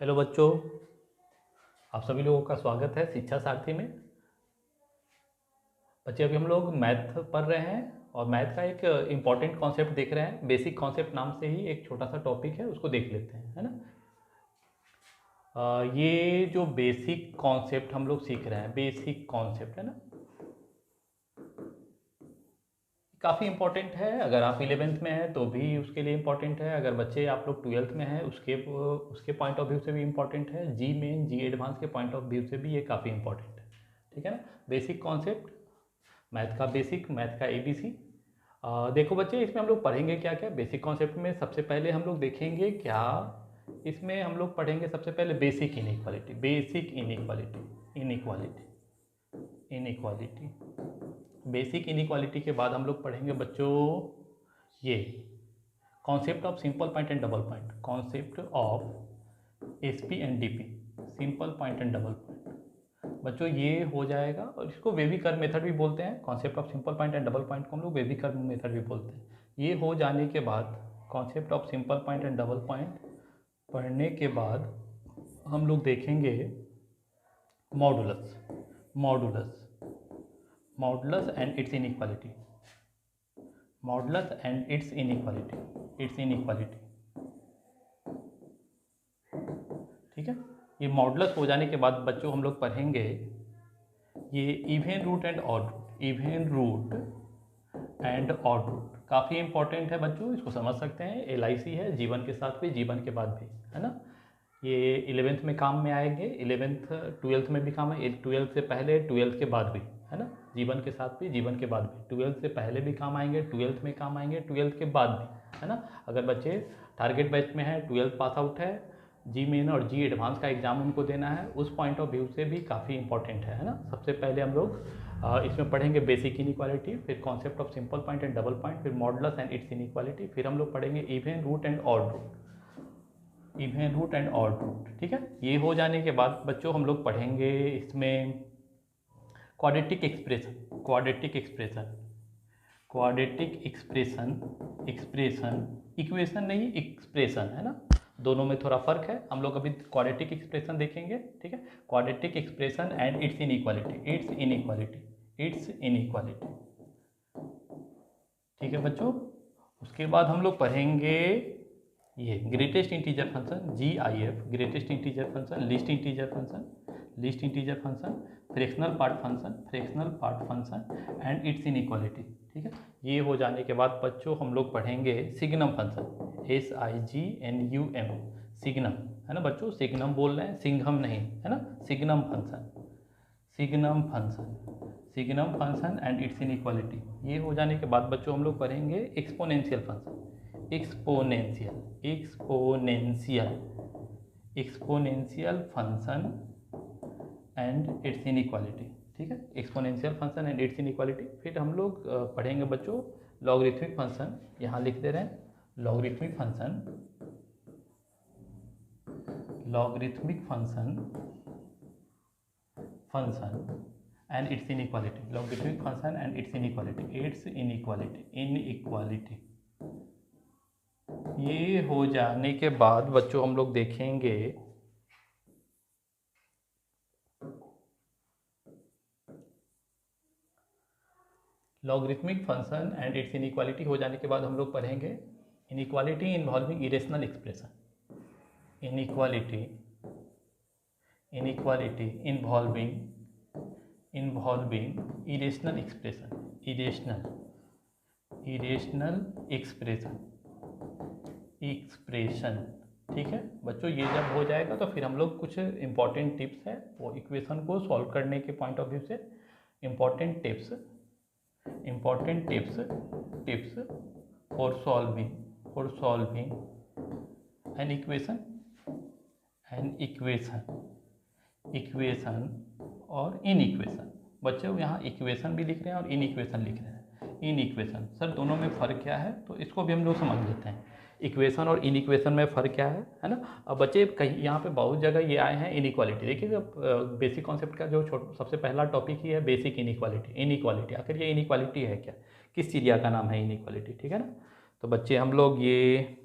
Hello बच्चों, आप सभी लोगों का स्वागत है शिक्षा सारथी में। बच्चे अभी हम लोग मैथ पढ़ रहे हैं और मैथ का एक इम्पॉर्टेंट कॉन्सेप्ट देख रहे हैं। बेसिक कॉन्सेप्ट नाम से ही एक छोटा सा टॉपिक है, उसको देख लेते हैं, है ना। ये जो बेसिक कॉन्सेप्ट हम लोग सीख रहे हैं, बेसिक कॉन्सेप्ट है ना, काफ़ी इंपॉर्टेंट है। अगर आप 11th में हैं तो भी उसके लिए इम्पॉर्टेंट है। अगर बच्चे आप लोग 12th में हैं उसके पॉइंट ऑफ व्यू से भी इम्पॉर्टेंट है। जी मेन जी एडवांस के पॉइंट ऑफ व्यू से भी ये काफ़ी इंपॉर्टेंट है। ठीक है ना। बेसिक कॉन्सेप्ट, मैथ का बेसिक, मैथ का एबीसी। देखो बच्चे, इसमें हम लोग पढ़ेंगे क्या क्या। बेसिक कॉन्सेप्ट में सबसे पहले हम लोग देखेंगे क्या, इसमें हम लोग पढ़ेंगे सबसे पहले basic inequality. Basic inequality, inequality, inequality. Basic inequality के बाद हम लोग पढ़ेंगे बच्चों ये concept of simple point and double point, concept of SP and DP, simple point and double point. बच्चों ये हो जाएगा और इसको वेवी कर्व मेथड भी बोलते हैं। Concept of simple point and double point को हम लोग वेवी कर्व मेथड भी बोलते हैं। ये हो जाने के बाद concept of simple point and double point पढ़ने के बाद हम लोग देखेंगे modulus, modulus, modulus and its inequality, modulus and its inequality, it's inequality. ठीक है। ये मॉडुलस हो जाने के बाद बच्चों हम लोग पढ़ेंगे ये even root and odd root, even root and odd root. काफ़ी इंपॉर्टेंट है बच्चों, इसको समझ सकते हैं। एलआईसी है, जीवन के साथ भी जीवन के बाद भी, है ना। ये 11th में काम में आएंगे, 11th 12th में भी काम है, 12th से पहले 12th के बाद भी, है ना। जीवन के साथ भी जीवन के बाद भी, 12th से पहले भी काम आएंगे, 12th में काम आएंगे, 12th के बाद भी, है ना। अगर बच्चे टारगेट बैच में है, 12th पास आउट है, जी मेन और जी एडवांस का एग्जाम उनको देना है, उस पॉइंट ऑफ व्यू से भी काफ़ी इंपॉर्टेंट है ना। सबसे पहले हम लोग इसमें पढ़ेंगे बेसिक इनइक्वालिटी, फिर concept of simple point and double point, फिर मॉडुलस एंड इट्स इनइक्वालिटी, फिर हम लोग पढ़ेंगे even root and odd root, even root and odd root. ठीक है। ये हो जाने के बाद बच्चों हम लोग पढ़ेंगे इसमें quadratic expression, quadratic expression, quadratic expression, expression, equation नहीं एक्सप्रेशन, है ना। दोनों में थोड़ा फर्क है। हम लोग अभी क्वाड्रेटिक एक्सप्रेशन देखेंगे। ठीक है। Quadratic expression and its inequality, it's inequality, it's inequality. ठीक है बच्चों। उसके बाद हम लोग पढ़ेंगे ये greatest integer function, GIF, greatest integer function, least integer function, least integer function, fractional part function, fractional part function and its inequality. ठीक है। ये हो जाने के बाद बच्चों हम लोग पढ़ेंगे सिग्नम फंक्शन, SIGNUM, सिग्नम, है ना बच्चों। सिग्नम बोल रहे हैं, सिंघम नहीं, है ना। Signum function, signum function, signum function and its inequality. ये हो जाने के बाद बच्चों हम लोग पढ़ेंगे exponential function, exponential, exponential, exponential function and its inequality. ठीक है। Exponential function and its inequality. फिर हम लोग पढ़ेंगे बच्चों लॉगरिथमिक फंक्शन, यहाँ लिख दे रहे हैं logarithmic function, logarithmic function, function and its inequality, logarithmic function and its inequality, it's inequality, inequality. ये हो जाने के बाद बच्चों हम लोग देखेंगे logarithmic function and its inequality. हो जाने के बाद हम लोग पढ़ेंगे inequality involving irrational expression, inequality, inequality involving irrational expression, irrational, irrational expression, expression. ठीक है बच्चों। ये जब हो जाएगा तो फिर हम लोग कुछ इंपॉर्टेंट टिप्स है वो इक्वेशन को सॉल्व करने के पॉइंट ऑफ व्यू से, important tips, important tips, tips for solving, for solving an equation, an equation, equation और इन इक्वेशन। बच्चों यहाँ इक्वेशन भी लिख रहे हैं और इन इक्वेशन लिख रहे हैं। इन इक्वेशन सर दोनों में फ़र्क क्या है, तो इसको भी हम लोग समझ लेते हैं। इक्वेशन और इन इक्वेशन में फ़र्क क्या है ना। अब बच्चे कहीं यहाँ पे बहुत जगह ये आए हैं इनइक्वालिटी। देखिए बेसिक कॉन्सेप्ट का जो सबसे पहला टॉपिक ही है बेसिक इनइक्वालिटी, इनइक्वालिटी। आखिर ये इनइक्वालिटी है क्या, किस चिड़िया का नाम है इनइक्वालिटी। ठीक है ना। तो बच्चे हम लोग ये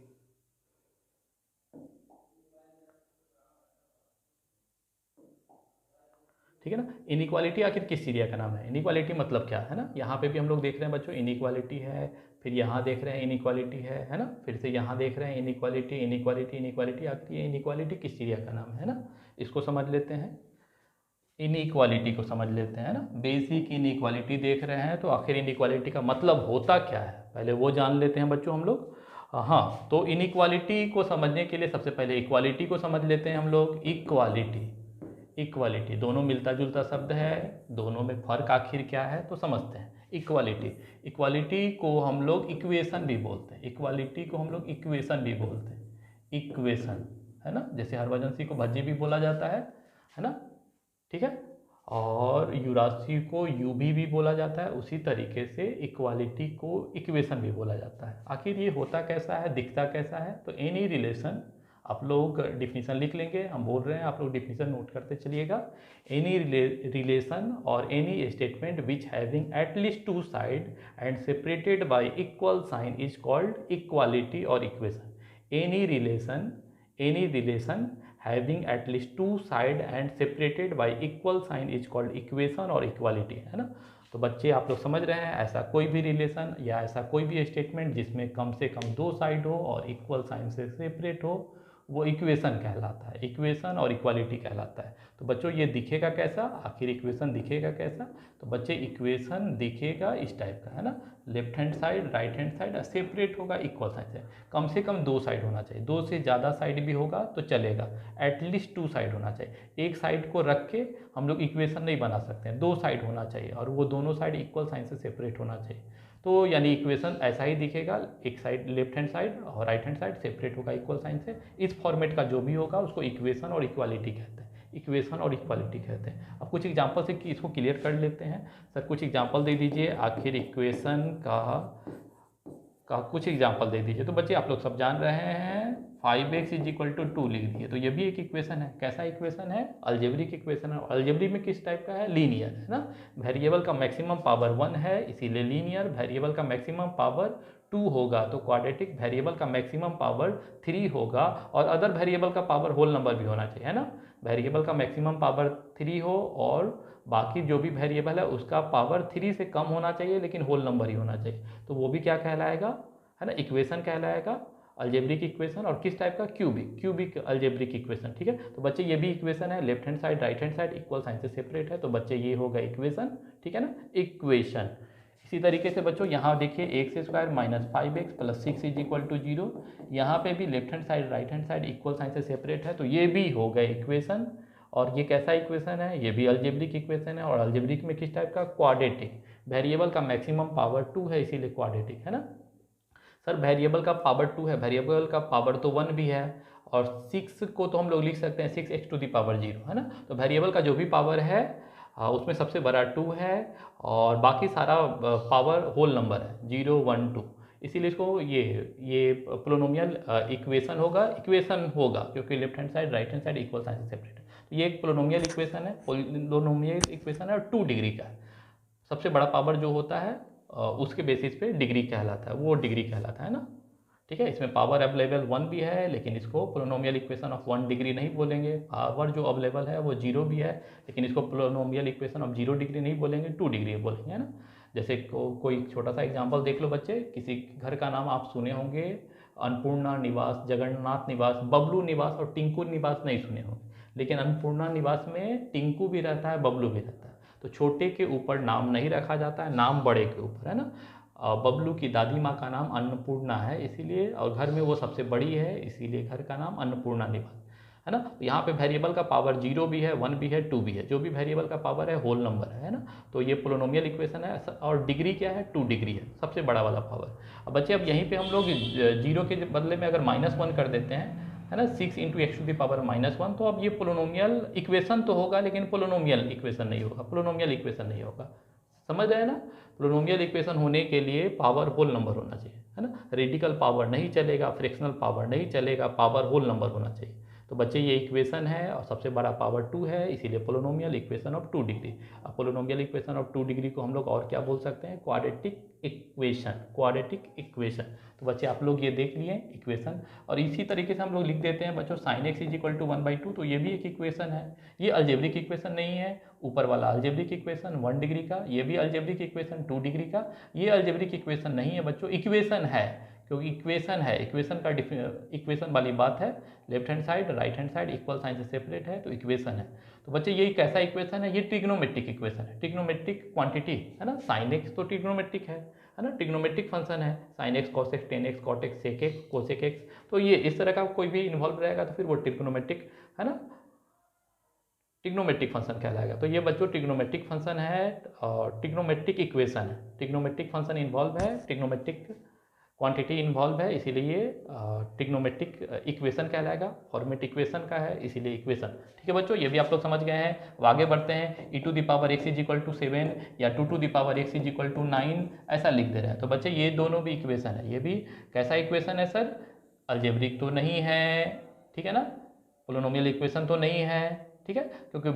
ठीक है ना। इनइक्वालिटी आखिर किस चिड़िया का नाम है? इनइक्वालिटी मतलब क्या है ना, यहाँ पे भी हम लोग देख रहे हैं बच्चों इनइक्वालिटी है, फिर यहाँ देख रहे हैं इनइक्वालिटी है ना, फिर से यहाँ देख रहे हैं इनइक्वालिटी इनइक्वालिटी इनइक्वालिटी, आखिर ये इनइक्वालिटी किस चिड़िया का नाम है ना, इसको समझ लेते हैं। इनइक्वालिटी को समझ लेते हैं ना, बेसिक इनइक्वालिटी देख रहे हैं, तो आखिर इनइक्वालिटी का मतलब होता क्या है पहले वो जान लेते हैं बच्चों हम लोग। हाँ, तो इनइक्वालिटी को समझने के लिए सबसे पहले इक्वालिटी को समझ लेते हैं हम लोग। इक्वालिटी इक्वालिटी दोनों मिलता जुलता शब्द है, दोनों में फ़र्क आखिर क्या है तो समझते हैं। इक्वालिटी इक्वालिटी को हम लोग इक्वेशन भी बोलते हैं, इक्वालिटी को हम लोग इक्वेशन भी बोलते हैं। इक्वेशन है ना, जैसे हरभजन को भज्जी भी बोला जाता है ना, ठीक है, और युरासी को यूवी भी बोला जाता है, उसी तरीके से इक्वालिटी को इक्वेशन भी बोला जाता है। आखिर ये होता कैसा है, दिखता कैसा है, तो एनी रिलेशन, आप लोग डिफिनीशन लिख लेंगे, हम बोल रहे हैं आप लोग डिफिनीशन नोट करते चलिएगा। एनी रिलेशन और any statement which having at least two side and separated by equal sign is called equality और equation. Any relation having at least two side and separated by equal sign is called equation और equality, है ना। तो बच्चे आप लोग समझ रहे हैं, ऐसा कोई भी रिलेशन या ऐसा कोई भी स्टेटमेंट जिसमें कम से कम दो साइड हो और इक्वल साइन से सेपरेट हो, वो इक्वेशन कहलाता है, इक्वेशन और इक्वालिटी कहलाता है। तो बच्चों ये दिखेगा कैसा, आखिर इक्वेशन दिखेगा कैसा, तो बच्चे इक्वेशन दिखेगा इस टाइप का, है ना, left hand side right hand side separate होगा इक्वल साइड से, कम से कम दो साइड होना चाहिए, दो से ज़्यादा साइड भी होगा तो चलेगा, एटलीस्ट टू साइड होना चाहिए। एक साइड को रख के हम लोग इक्वेशन नहीं बना सकते हैं, दो साइड होना चाहिए और वो दोनों साइड इक्वल साइन से सेपरेट होना चाहिए। तो यानी इक्वेशन ऐसा ही दिखेगा, एक साइड लेफ्ट हैंड साइड और राइट हैंड साइड सेपरेट होगा इक्वल साइन से। इस फॉर्मेट का जो भी होगा उसको इक्वेशन और इक्वालिटी कहते हैं, इक्वेशन और इक्वालिटी कहते हैं। अब कुछ एग्जांपल से कि इसको क्लियर कर लेते हैं। सर कुछ एग्जांपल दे दीजिए, आखिर इक्वेशन का कुछ एग्जांपल दे दीजिए। तो बच्चे आप लोग सब जान रहे हैं 5x = 2 लिख दिए, तो ये भी एक इक्वेशन है। कैसा इक्वेशन है? अलजेब्रिक इक्वेशन है। अलजेब्रिक में किस टाइप का है? लीनियर, है ना। वेरिएबल का मैक्सिमम पावर 1 है इसीलिए लीनियर, वेरिएबल का मैक्सिमम पावर 2 होगा तो क्वाड्रेटिक, वेरिएबल का मैक्सिमम पावर 3 होगा और अदर वेरिएबल का पावर होल नंबर भी होना चाहिए, है ना। वेरिएबल का मैक्सिमम पावर 3 हो और बाकी जो भी वेरिएबल है उसका पावर 3 से कम होना चाहिए लेकिन होल नंबर ही होना चाहिए, तो वो भी क्या कहलाएगा, है ना, इक्वेशन कहलाएगा, अलजेब्रिक इक्वेशन। और किस टाइप का? क्यूबिक अलजेब्रिक इक्वेशन, ठीक है। तो बच्चे ये भी इक्वेशन है, left hand side right hand side equal sign से सेपरेट है, तो बच्चे ये होगा इक्वेशन, ठीक है ना, इक्वेशन। इसी तरीके से बच्चों यहाँ देखिए x² - 5x + 6 = 0, यहाँ पे भी left hand side right hand side equal sign से सेपरेट है, तो ये भी हो गए इक्वेशन। और ये कैसा इक्वेशन है? ये भी अलजेब्रिक इक्वेशन है और अलजेब्रिक में किस टाइप का? क्वाड्रेटिक। वेरिएबल का मैक्सिमम पावर 2 है इसीलिए क्वाड्रेटिक, है ना। सर वेरिएबल का पावर 2 है, वेरिएबल का पावर तो 1 भी है और 6 को तो हम लोग लिख सकते हैं 6x⁴, है ना। तो वेरिएबल का जो भी पावर है उसमें सबसे बड़ा 2 है और बाकी सारा पावर होल नंबर है 0 1 2, इसीलिए इसको ये पोलिनोमियल इक्वेशन होगा क्योंकि left hand side right hand side equal sign से सेपरेट है। तो ये एक पोलिनोमियल इक्वेशन है, पोलिनोमियल इक्वेशन है और 2 डिग्री का है। सबसे बड़ा पावर जो होता है उसके बेसिस पे डिग्री कहलाता है, वो डिग्री कहलाता है ना, ठीक है। इसमें पावर अवेलेबल 1 भी है लेकिन इसको पोलिनोमियल इक्वेशन ऑफ 1 डिग्री नहीं बोलेंगे। पावर जो अवेलेबल है वो 0 भी है लेकिन इसको पोलिनोमियल इक्वेशन ऑफ 0 डिग्री नहीं बोलेंगे, 2 डिग्री बोलेंगे, है ना। जैसे कोई छोटा सा एग्जांपल देख लो बच्चे, किसी घर का नाम आप सुने होंगे, अन्नपूर्णा निवास, जगन्नाथ निवास, बबलू निवास और टिंकू निवास नहीं सुने होंगे, लेकिन अन्नपूर्णा निवास में टिंकू भी रहता है बबलू भी रहता है। तो छोटे के ऊपर नाम नहीं रखा जाता है, नाम बड़े के ऊपर, है ना। बबलू की दादी माँ का नाम अन्नपूर्णा है इसीलिए, और घर में वो सबसे बड़ी है इसीलिए घर का नाम अन्नपूर्णा निवास, है ना। तो यहाँ पे वेरिएबल का पावर 0 भी है 1 भी है 2 भी है, जो भी वेरिएबल का पावर है होल नंबर है ना। तो ये पोलिनोमियल इक्वेशन है और डिग्री क्या है? 2 डिग्री है, सबसे बड़ा वाला पावर। अब बच्चे अब यहीं पे हम लोग 0 के बदले में अगर -1 कर देते हैं, है ना, 6 × x⁻⁻1, तो अब ये पोलिनोमियल इक्वेशन तो होगा लेकिन पोलिनोमियल इक्वेशन नहीं होगा, पोलिनोमियल इक्वेशन नहीं होगा, समझ रहे हैं ना। पोलिनोमियल इक्वेशन होने के लिए पावर होल नंबर होना चाहिए, है ना। रेडिकल पावर नहीं चलेगा, फ्रैक्शनल पावर नहीं चलेगा, पावर होल नंबर होना चाहिए। तो तो बच्चे ये इक्वेशन है और सबसे बड़ा पावर 2 है, इसीलिए पोलिनोमियल इक्वेशन ऑफ 2 डिग्री। अब पोलिनोमियल इक्वेशन ऑफ 2 डिग्री को हम लोग और क्या बोल सकते हैं, क्वाड्रेटिक इक्वेशन। तो बच्चे आप लोग ये देख लिए इक्वेशन, और इसी तरीके से हम लोग लिख देते हैं बच्चों sine x is equal to 1/2, तो ये भी एक इक्वेशन है। ये अलजेब्रिक इक्वेशन नहीं है, ऊपर वाला अलजेब्रिक इक्वेशन 1 डिग्री का, ये भी अलजेब्रिक इक्वेशन 2 डिग्री का। ये अलजेब्रिक इक्वेशन नहीं है बच्चों, इक्वेशन है, क्योंकि इक्वेशन है, इक्वेशन का इक्वेशन वाली बात है, left hand side right hand side equal sign से सेपरेट है, तो इक्वेशन है। तो बच्चे ये कैसा इक्वेशन है, ये ट्रिग्नोमेट्रिक इक्वेशन है, ट्रिग्नोमेट्रिक क्वांटिटी है ना, साइन एक्स तो ट्रिग्नोमेट्रिक है ना, ट्रिग्नोमेट्रिक फंक्शन है, sine x cos x tan x cot x sec x cosec x, तो ये इस तरह का कोई भी इन्वॉल्व रहेगा तो फिर वो ट्रिग्नोमेट्रिक है ना, ट्रिग्नोमेट्रिक फंक्शन कहलाएगा। तो ये बच्चों ट्रिग्नोमेट्रिक फंक्शन है और ट्रिग्नोमेट्रिक इक्वेशन है, ट्रिग्नोमेट्रिक फंक्शन इन्वॉल्व है, ट्रिग्नोमेट्रिक क्वांटिटी इन्वॉल्व है, इसीलिए ये ट्रिग्नोमेट्रिक इक्वेशन कहलाएगा, फॉर्मेट इक्वेशन का है इसीलिए इक्वेशन। ठीक है बच्चों, ये भी आप लोग समझ गए हैं। अब आगे बढ़ते हैं, e⁻x इज इक्वल टू 7 या 2⁻x इज इक्वल टू 9 ऐसा लिख दे रहे हैं। तो बच्चे ये दोनों भी इक्वेशन है, ये भी कैसा इक्वेशन है सर, अलजेब्रिक तो नहीं है, ठीक है ना, पोलिनोमियल इक्वेशन तो नहीं है, ठीक है, क्योंकि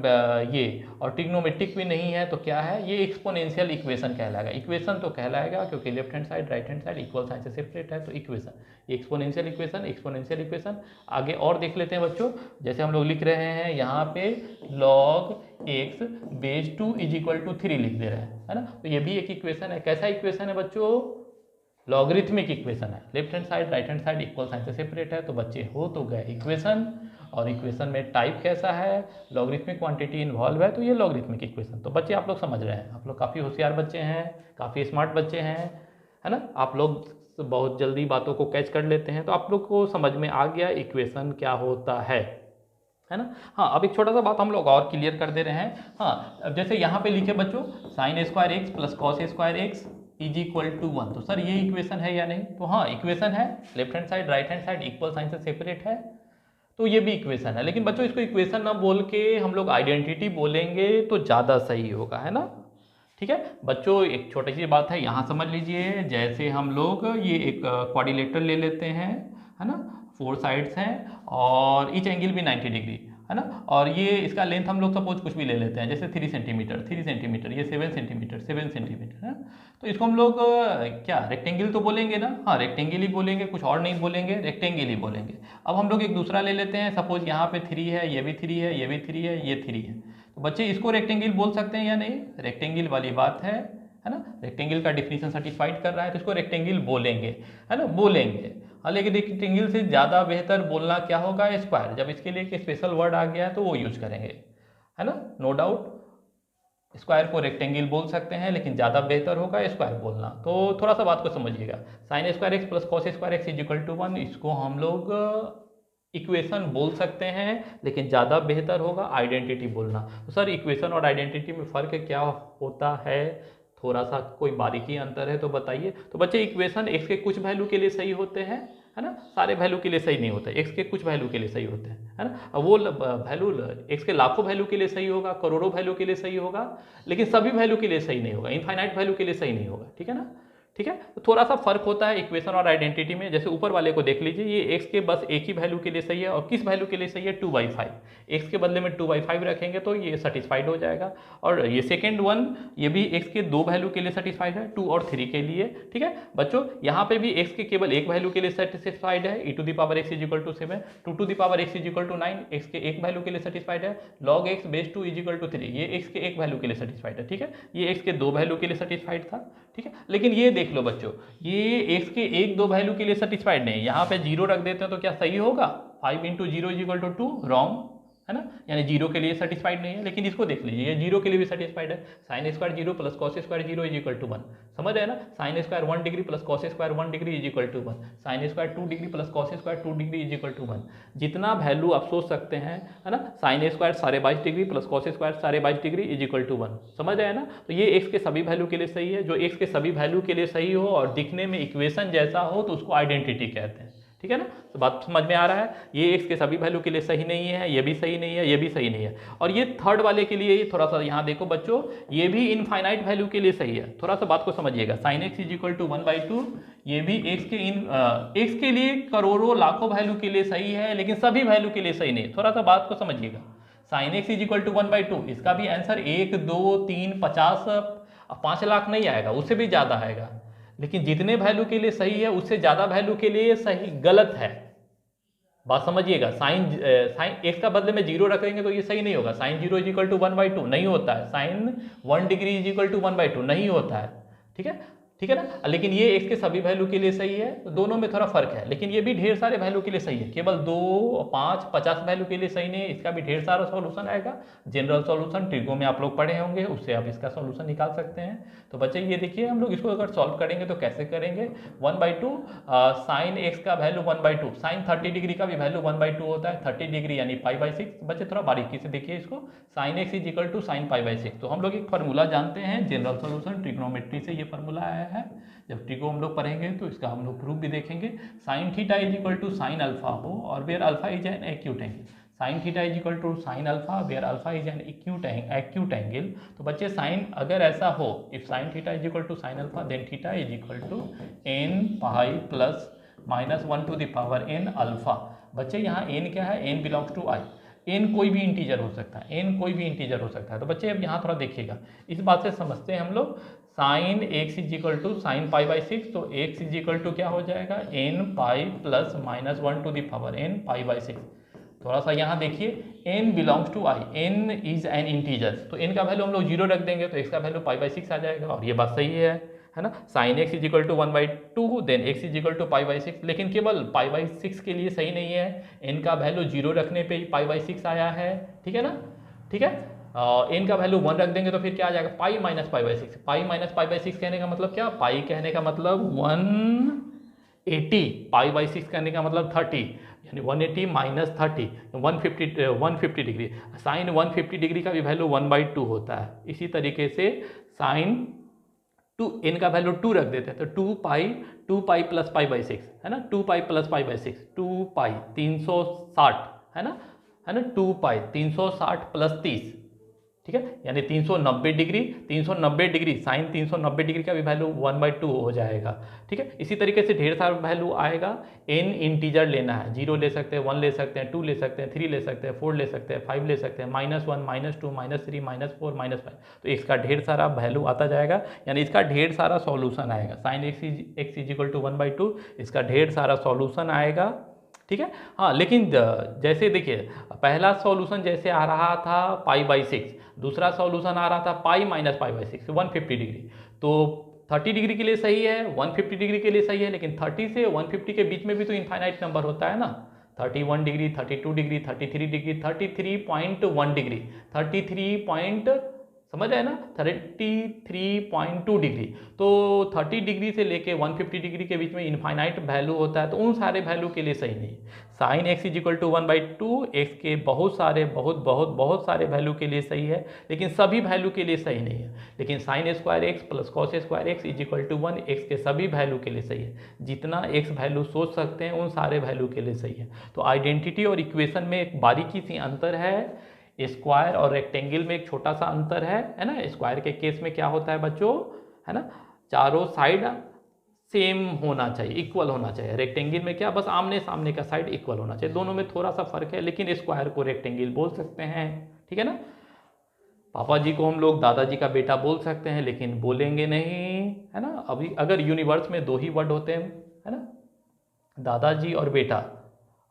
ये और ट्रिग्नोमेट्रिक भी नहीं है, तो क्या है, ये एक्सपोनेंशियल इक्वेशन कहलाएगा। इक्वेशन तो कहलाएगा क्योंकि left hand side right hand side equal sign से सेपरेट है, तो इक्वेशन, ये एक्सपोनेंशियल इक्वेशन। आगे और देख लेते हैं बच्चों, जैसे हम लोग लिख रहे हैं यहाँ पे log x base 2 is equal to 3 लिख दे रहे हैं, है ना, तो ये भी एक इक्वेशन है। कैसा इक्वेशन है बच्चों, लॉगरिथमिक इक्वेशन है, left hand side right hand side equal sign से सेपरेट है, तो बच्चे हो तो गए इक्वेशन। और इक्वेशन में टाइप कैसा है, लॉगरिथमिक क्वांटिटी इन्वॉल्व है, तो ये लॉगरिथमिक इक्वेशन। तो बच्चे आप लोग समझ रहे हैं, आप लोग काफ़ी होशियार बच्चे हैं, काफ़ी स्मार्ट बच्चे हैं, है ना, आप लोग बहुत जल्दी बातों को कैच कर लेते हैं, तो आप लोग को समझ में आ गया इक्वेशन क्या होता है ना। हाँ, अब एक छोटा सा बात हम लोग और क्लियर कर दे रहे हैं। हाँ, अब जैसे यहाँ पे लिखे बच्चों sine square x plus cos square x is equal to 1, तो सर ये इक्वेशन है या नहीं, तो हाँ इक्वेशन है, left hand side right hand side equal sign से सेपरेट है, तो ये भी इक्वेशन है। लेकिन बच्चों इसको इक्वेशन ना बोल के हम लोग आइडेंटिटी बोलेंगे तो ज़्यादा सही होगा, है ना। ठीक है बच्चों, एक छोटी सी बात है यहाँ समझ लीजिए, जैसे हम लोग ये एक क्वाड्रिलेटरल ले लेते हैं, है ना, 4 साइड्स हैं और ईच एंगल भी 90 डिग्री, है ना, और ये इसका लेंथ हम लोग सपोज कुछ भी ले लेते हैं, जैसे 3 सेंटीमीटर, ये 7 सेंटीमीटर है, तो इसको हम लोग क्या रेक्टेंगल तो बोलेंगे ना, हाँ रेक्टेंगल ही बोलेंगे, कुछ और नहीं बोलेंगे, रेक्टेंगल ही बोलेंगे। अब हम लोग एक दूसरा ले लेते हैं, सपोज यहाँ पे 3 है, ये भी 3 है, ये भी 3 है, ये 3 है, तो बच्चे इसको रेक्टेंगल बोल सकते हैं या नहीं, रेक्टेंगल वाली बात है ना, रेक्टेंगल का डिफिनीशन सेटिस्फाइड कर रहा है तो इसको रेक्टेंगल बोलेंगे, है ना, बोलेंगे। हाँ, लेकिन रेक्टेंगल से ज़्यादा बेहतर बोलना क्या होगा, स्क्वायर, जब इसके लिए एक स्पेशल वर्ड आ गया है तो वो यूज करेंगे, है ना, नो डाउट स्क्वायर को रेक्टेंगल बोल सकते हैं, लेकिन ज़्यादा बेहतर होगा स्क्वायर बोलना। तो थोड़ा सा बात को समझिएगा, sine square x plus cos square x is equal to 1, इसको हम लोग इक्वेशन बोल सकते हैं, लेकिन ज़्यादा बेहतर होगा आइडेंटिटी बोलना। तो सर इक्वेशन और आइडेंटिटी में फ़र्क क्या होता है, थोड़ा सा कोई बारीकी अंतर है तो बताइए। तो बच्चे इक्वेशन एक्स के कुछ वैल्यू के लिए सही होते हैं, है ना, सारे वैल्यू के लिए सही नहीं होते, एक्स के कुछ वैल्यू के लिए सही होते हैं, है ना, अब वो वैल्यू एक्स के लाखों वैल्यू के लिए सही होगा, करोड़ों वैल्यू के लिए सही होगा, लेकिन सभी वैल्यू के लिए सही नहीं होगा, इनफाइनाइट वैल्यू के लिए सही नहीं होगा, ठीक है ना। ठीक है, तो थोड़ा सा फर्क होता है इक्वेशन और आइडेंटिटी में। जैसे ऊपर वाले को देख लीजिए, ये एक्स के बस एक ही वैल्यू के लिए सही है, और किस वैल्यू के लिए सही है, 2/5, एक्स के बदले में 2/5 रखेंगे तो ये सेटिस्फाइड हो जाएगा। और ये सेकेंड वन, ये भी एक्स के 2 वैल्यू के लिए सेटिस्फाइड है, 2 और 3 के लिए। ठीक है बच्चों, यहाँ पे भी एक्स के केवल एक वैल्यू के लिए सेटिस्फाइड है, e⁻x is equal to 7, 2⁻x is equal to 9, x के एक वैल्यू के लिए सेटिस्फाइड है, log x base 2 is equal to 3, ये एक्स के एक वैल्यू के लिए सेटिस्फाइड है। ठीक है, ये एक्स के 2 वैल्यू के लिए सेटिस्फाइड था। ठीक है, लेकिन ये देख लो बच्चों, ये एक्स के 1-2 वैल्यू के लिए सेटिस्फाइड नहीं, यहाँ पे 0 रख देते हैं तो क्या सही होगा, 5 × 0 इज इक्वल टू 2, रॉन्ग, है ना, यानी 0 के लिए सेटिस्फाइड नहीं है। लेकिन इसको देख लीजिए, ये 0 के लिए भी सेटिस्फाइड है, sine square 0 plus cos square 0 is equal to 1, समझ रहे हैं ना, sine square 1 degree plus cos square 1 degree is equal to 1, sine square 2 degree plus cos square 2 degree is equal to 1, जितना वैल्यू आप सोच सकते हैं, है ना, sine square 22.5 degree plus cos square 22.5 degree is equal to 1, समझ रहे हैं ना। तो ये एक्स के सभी वैल्यू के लिए सही है, जो एक्स के सभी वैल्यू के लिए सही हो और दिखने में इक्वेशन जैसा हो तो उसको आइडेंटिटी कहते हैं। ठीक ठीक है ना। तो बात समझ में आ रहा है, ये एक्स के सभी वैल्यू के लिए सही नहीं है, ये भी सही नहीं है, ये भी सही नहीं है। और ये थर्ड वाले के लिए थोड़ा सा यहाँ देखो बच्चों, ये भी इनफाइनाइट वैल्यू के लिए सही है, थोड़ा सा बात को समझिएगा। Sine x is equal to 1/2, ये भी एक्स के लिए करोड़ों लाखों वैल्यू के लिए सही है, लेकिन सभी वैल्यू के लिए सही नहीं है, थोड़ा सा बात को समझिएगा। Sine x is equal to 1/2, इसका भी आंसर 1, 2, 3, 50, 5 लाख नहीं आएगा, उससे भी ज़्यादा आएगा। लेकिन जितने वैल्यू के लिए सही है उससे ज़्यादा वैल्यू के लिए सही गलत है। बात समझिएगा, साइन एक्स का बदले में 0 रख देंगे तो ये सही नहीं होगा। साइन 0 इज इक्वल टू 1/2 नहीं होता है, sine 1 degree is equal to 1/2 नहीं होता है, ठीक है, ठीक है ना। लेकिन ये एक्स के सभी वैल्यू के लिए सही है, तो दोनों में थोड़ा फर्क है। लेकिन ये भी ढेर सारे वैल्यू के लिए सही है, केवल 2, 5, 50 वैल्यू के लिए सही नहीं है। इसका भी ढेर सारा सॉल्यूशन आएगा, जनरल सॉल्यूशन ट्रिगो में आप लोग पढ़े होंगे, उससे आप इसका सॉल्यूशन निकाल सकते हैं। तो बच्चे ये देखिए, हम लोग इसको अगर सॉल्व करेंगे तो कैसे करेंगे। 1/2 साइन एक्स का वैल्यू 1/2, साइन 30 डिग्री का भी वैल्यू 1/2 होता है, 30 डिग्री यानी π/6। बच्चे थोड़ा बारीकी से देखिए इसको, sine x is equal to sine π/6। तो हम लोग एक फार्मूला जानते हैं जनरल सॉल्यूशन ट्रिग्नोमेट्री से, ये फार्मूला आया है। जब ट्रिगो हम लोग पढ़ेंगे तो इसका हम लोग प्रूफ भी देखेंगे। Sine theta is equal to sine alpha हो और where alpha is an acute angle, sine theta is equal to sine alpha where alpha is an acute angle. तो बच्चे साइन अगर ऐसा हो, if sine theta is equal to sine alpha then theta is equal to n pi plus minus 1 to the power n alpha. बच्चे यहाँ n क्या है, n belongs to i, n कोई भी इंटीजर हो सकता है, n कोई भी इंटीजर हो सकता है। तो बच्चे अब यहाँ थोड़ा देखिएगा, इस बात से समझते हैं हम लोग। Sine x is equal to sine π/6, तो एक्स इज इक्वल टू क्या हो जाएगा, n pi plus minus 1 to the power n π/6। थोड़ा सा यहाँ देखिए, n belongs to i, n is an integer, तो n का वैल्यू हम लोग 0 रख देंगे तो x का वैल्यू π/6 आ जाएगा, और ये बात सही है ना। Sine x is equal to 1/2 then x is equal to π/6, लेकिन केवल π/6 के लिए सही नहीं है, n का वैल्यू 0 रखने पे ही π/6 आया है, ठीक है ना, ठीक है। n का वैल्यू 1 रख देंगे तो फिर क्या आ जाएगा, पाई माइनस π/6। पाई माइनस π/6 कहने का मतलब क्या, पाई कहने का मतलब 180, π/6 कहने का मतलब 30, यानी 180 माइनस 30, 150 डिग्री। साइन 150 डिग्री का भी वैल्यू 1/2 होता है। इसी तरीके से साइन n का वैल्यू 2 रख देते हैं तो 2 पाई प्लस π/6 है ना, 2 पाई प्लस π/6, 2 पाई 360 है ना, 2 पाई 360 प्लस 30, ठीक है, यानी 390 डिग्री, 390 डिग्री साइन 390 डिग्री का भी वैल्यू 1/2 हो जाएगा, ठीक है। इसी तरीके से ढेर सारा वैल्यू आएगा, n इंटीजर लेना है, 0 ले सकते हैं, 1 ले सकते हैं, 2 ले सकते हैं, 3 ले सकते हैं, 4 ले सकते हैं, 5 ले सकते हैं, -1, -2, -3, -4, -5, तो इसका ढेर सारा वैल्यू आता जाएगा, यानी इसका ढेर सारा सॉल्यूशन आएगा। Sine x is equal to 1/2, इसका ढेर सारा सॉल्यूशन आएगा, ठीक है। हाँ, लेकिन जैसे देखिए, पहला सॉल्यूशन जैसे आ रहा था π/6, दूसरा सॉल्यूशन आ रहा था पाई माइनस π/6, 150 डिग्री, तो 30 डिग्री के लिए सही है, 150 डिग्री के लिए सही है, लेकिन 30 से 150 के बीच में भी तो इनफाइनाइट नंबर होता है ना, 31 डिग्री, 32 डिग्री, 33 डिग्री, 33.1 डिग्री, 33 समझ आए ना, 33.2 डिग्री। तो 30 डिग्री से लेके 150 डिग्री के बीच में इनफाइनाइट वैल्यू होता है, तो उन सारे वैल्यू के लिए सही नहीं। Sine x is equal to 1/2, x के बहुत सारे वैल्यू के लिए सही है, लेकिन सभी वैल्यू के लिए सही नहीं है। लेकिन sine square x plus cos square x is equal to 1, x के सभी वैल्यू के लिए सही है। जितना एक्स वैल्यू सोच सकते हैं उन सारे वैल्यू के लिए सही है। तो आइडेंटिटी और इक्वेशन में एक बारीकी सी अंतर है, स्क्वायर और रेक्टेंगल में एक छोटा सा अंतर है ना। स्क्वायर के केस में क्या होता है बच्चों, है ना, चारों साइड सेम होना चाहिए, इक्वल होना चाहिए। रेक्टेंगल में क्या, बस आमने सामने का साइड इक्वल होना चाहिए। दोनों में थोड़ा सा फर्क है, लेकिन स्क्वायर को रेक्टेंगल बोल सकते हैं, ठीक है ना। पापा जी को हम लोग दादाजी का बेटा बोल सकते हैं, लेकिन बोलेंगे नहीं, है ना। अभी अगर यूनिवर्स में 2 ही वर्ड होते हैं, है ना, दादाजी और बेटा,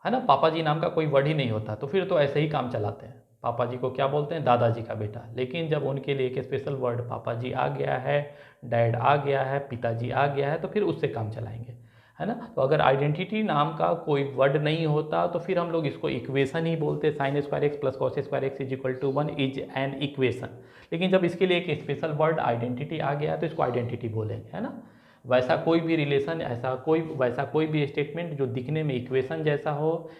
है ना, पापा जी नाम का कोई वर्ड ही नहीं होता, तो फिर तो ऐसे ही काम चलाते हैं। पापा जी को क्या बोलते हैं, दादाजी का बेटा। लेकिन जब उनके लिए एक स्पेशल वर्ड पापा जी आ गया है, डैड आ गया है, पिताजी आ गया है, तो फिर उससे काम चलाएंगे, है ना। तो अगर आइडेंटिटी नाम का कोई वर्ड नहीं होता तो फिर हम लोग इसको इक्वेशन ही बोलते। Sine square x plus cos square x is equal to 1 is an equation. लेकिन जब इसके लिए एक स्पेशल वर्ड आइडेंटिटी आ गया तो इसको आइडेंटिटी बोलेंगे, है ना। वैसा कोई भी रिलेशन, वैसा कोई भी स्टेटमेंट जो दिखने में इक्वेशन जैसा हो,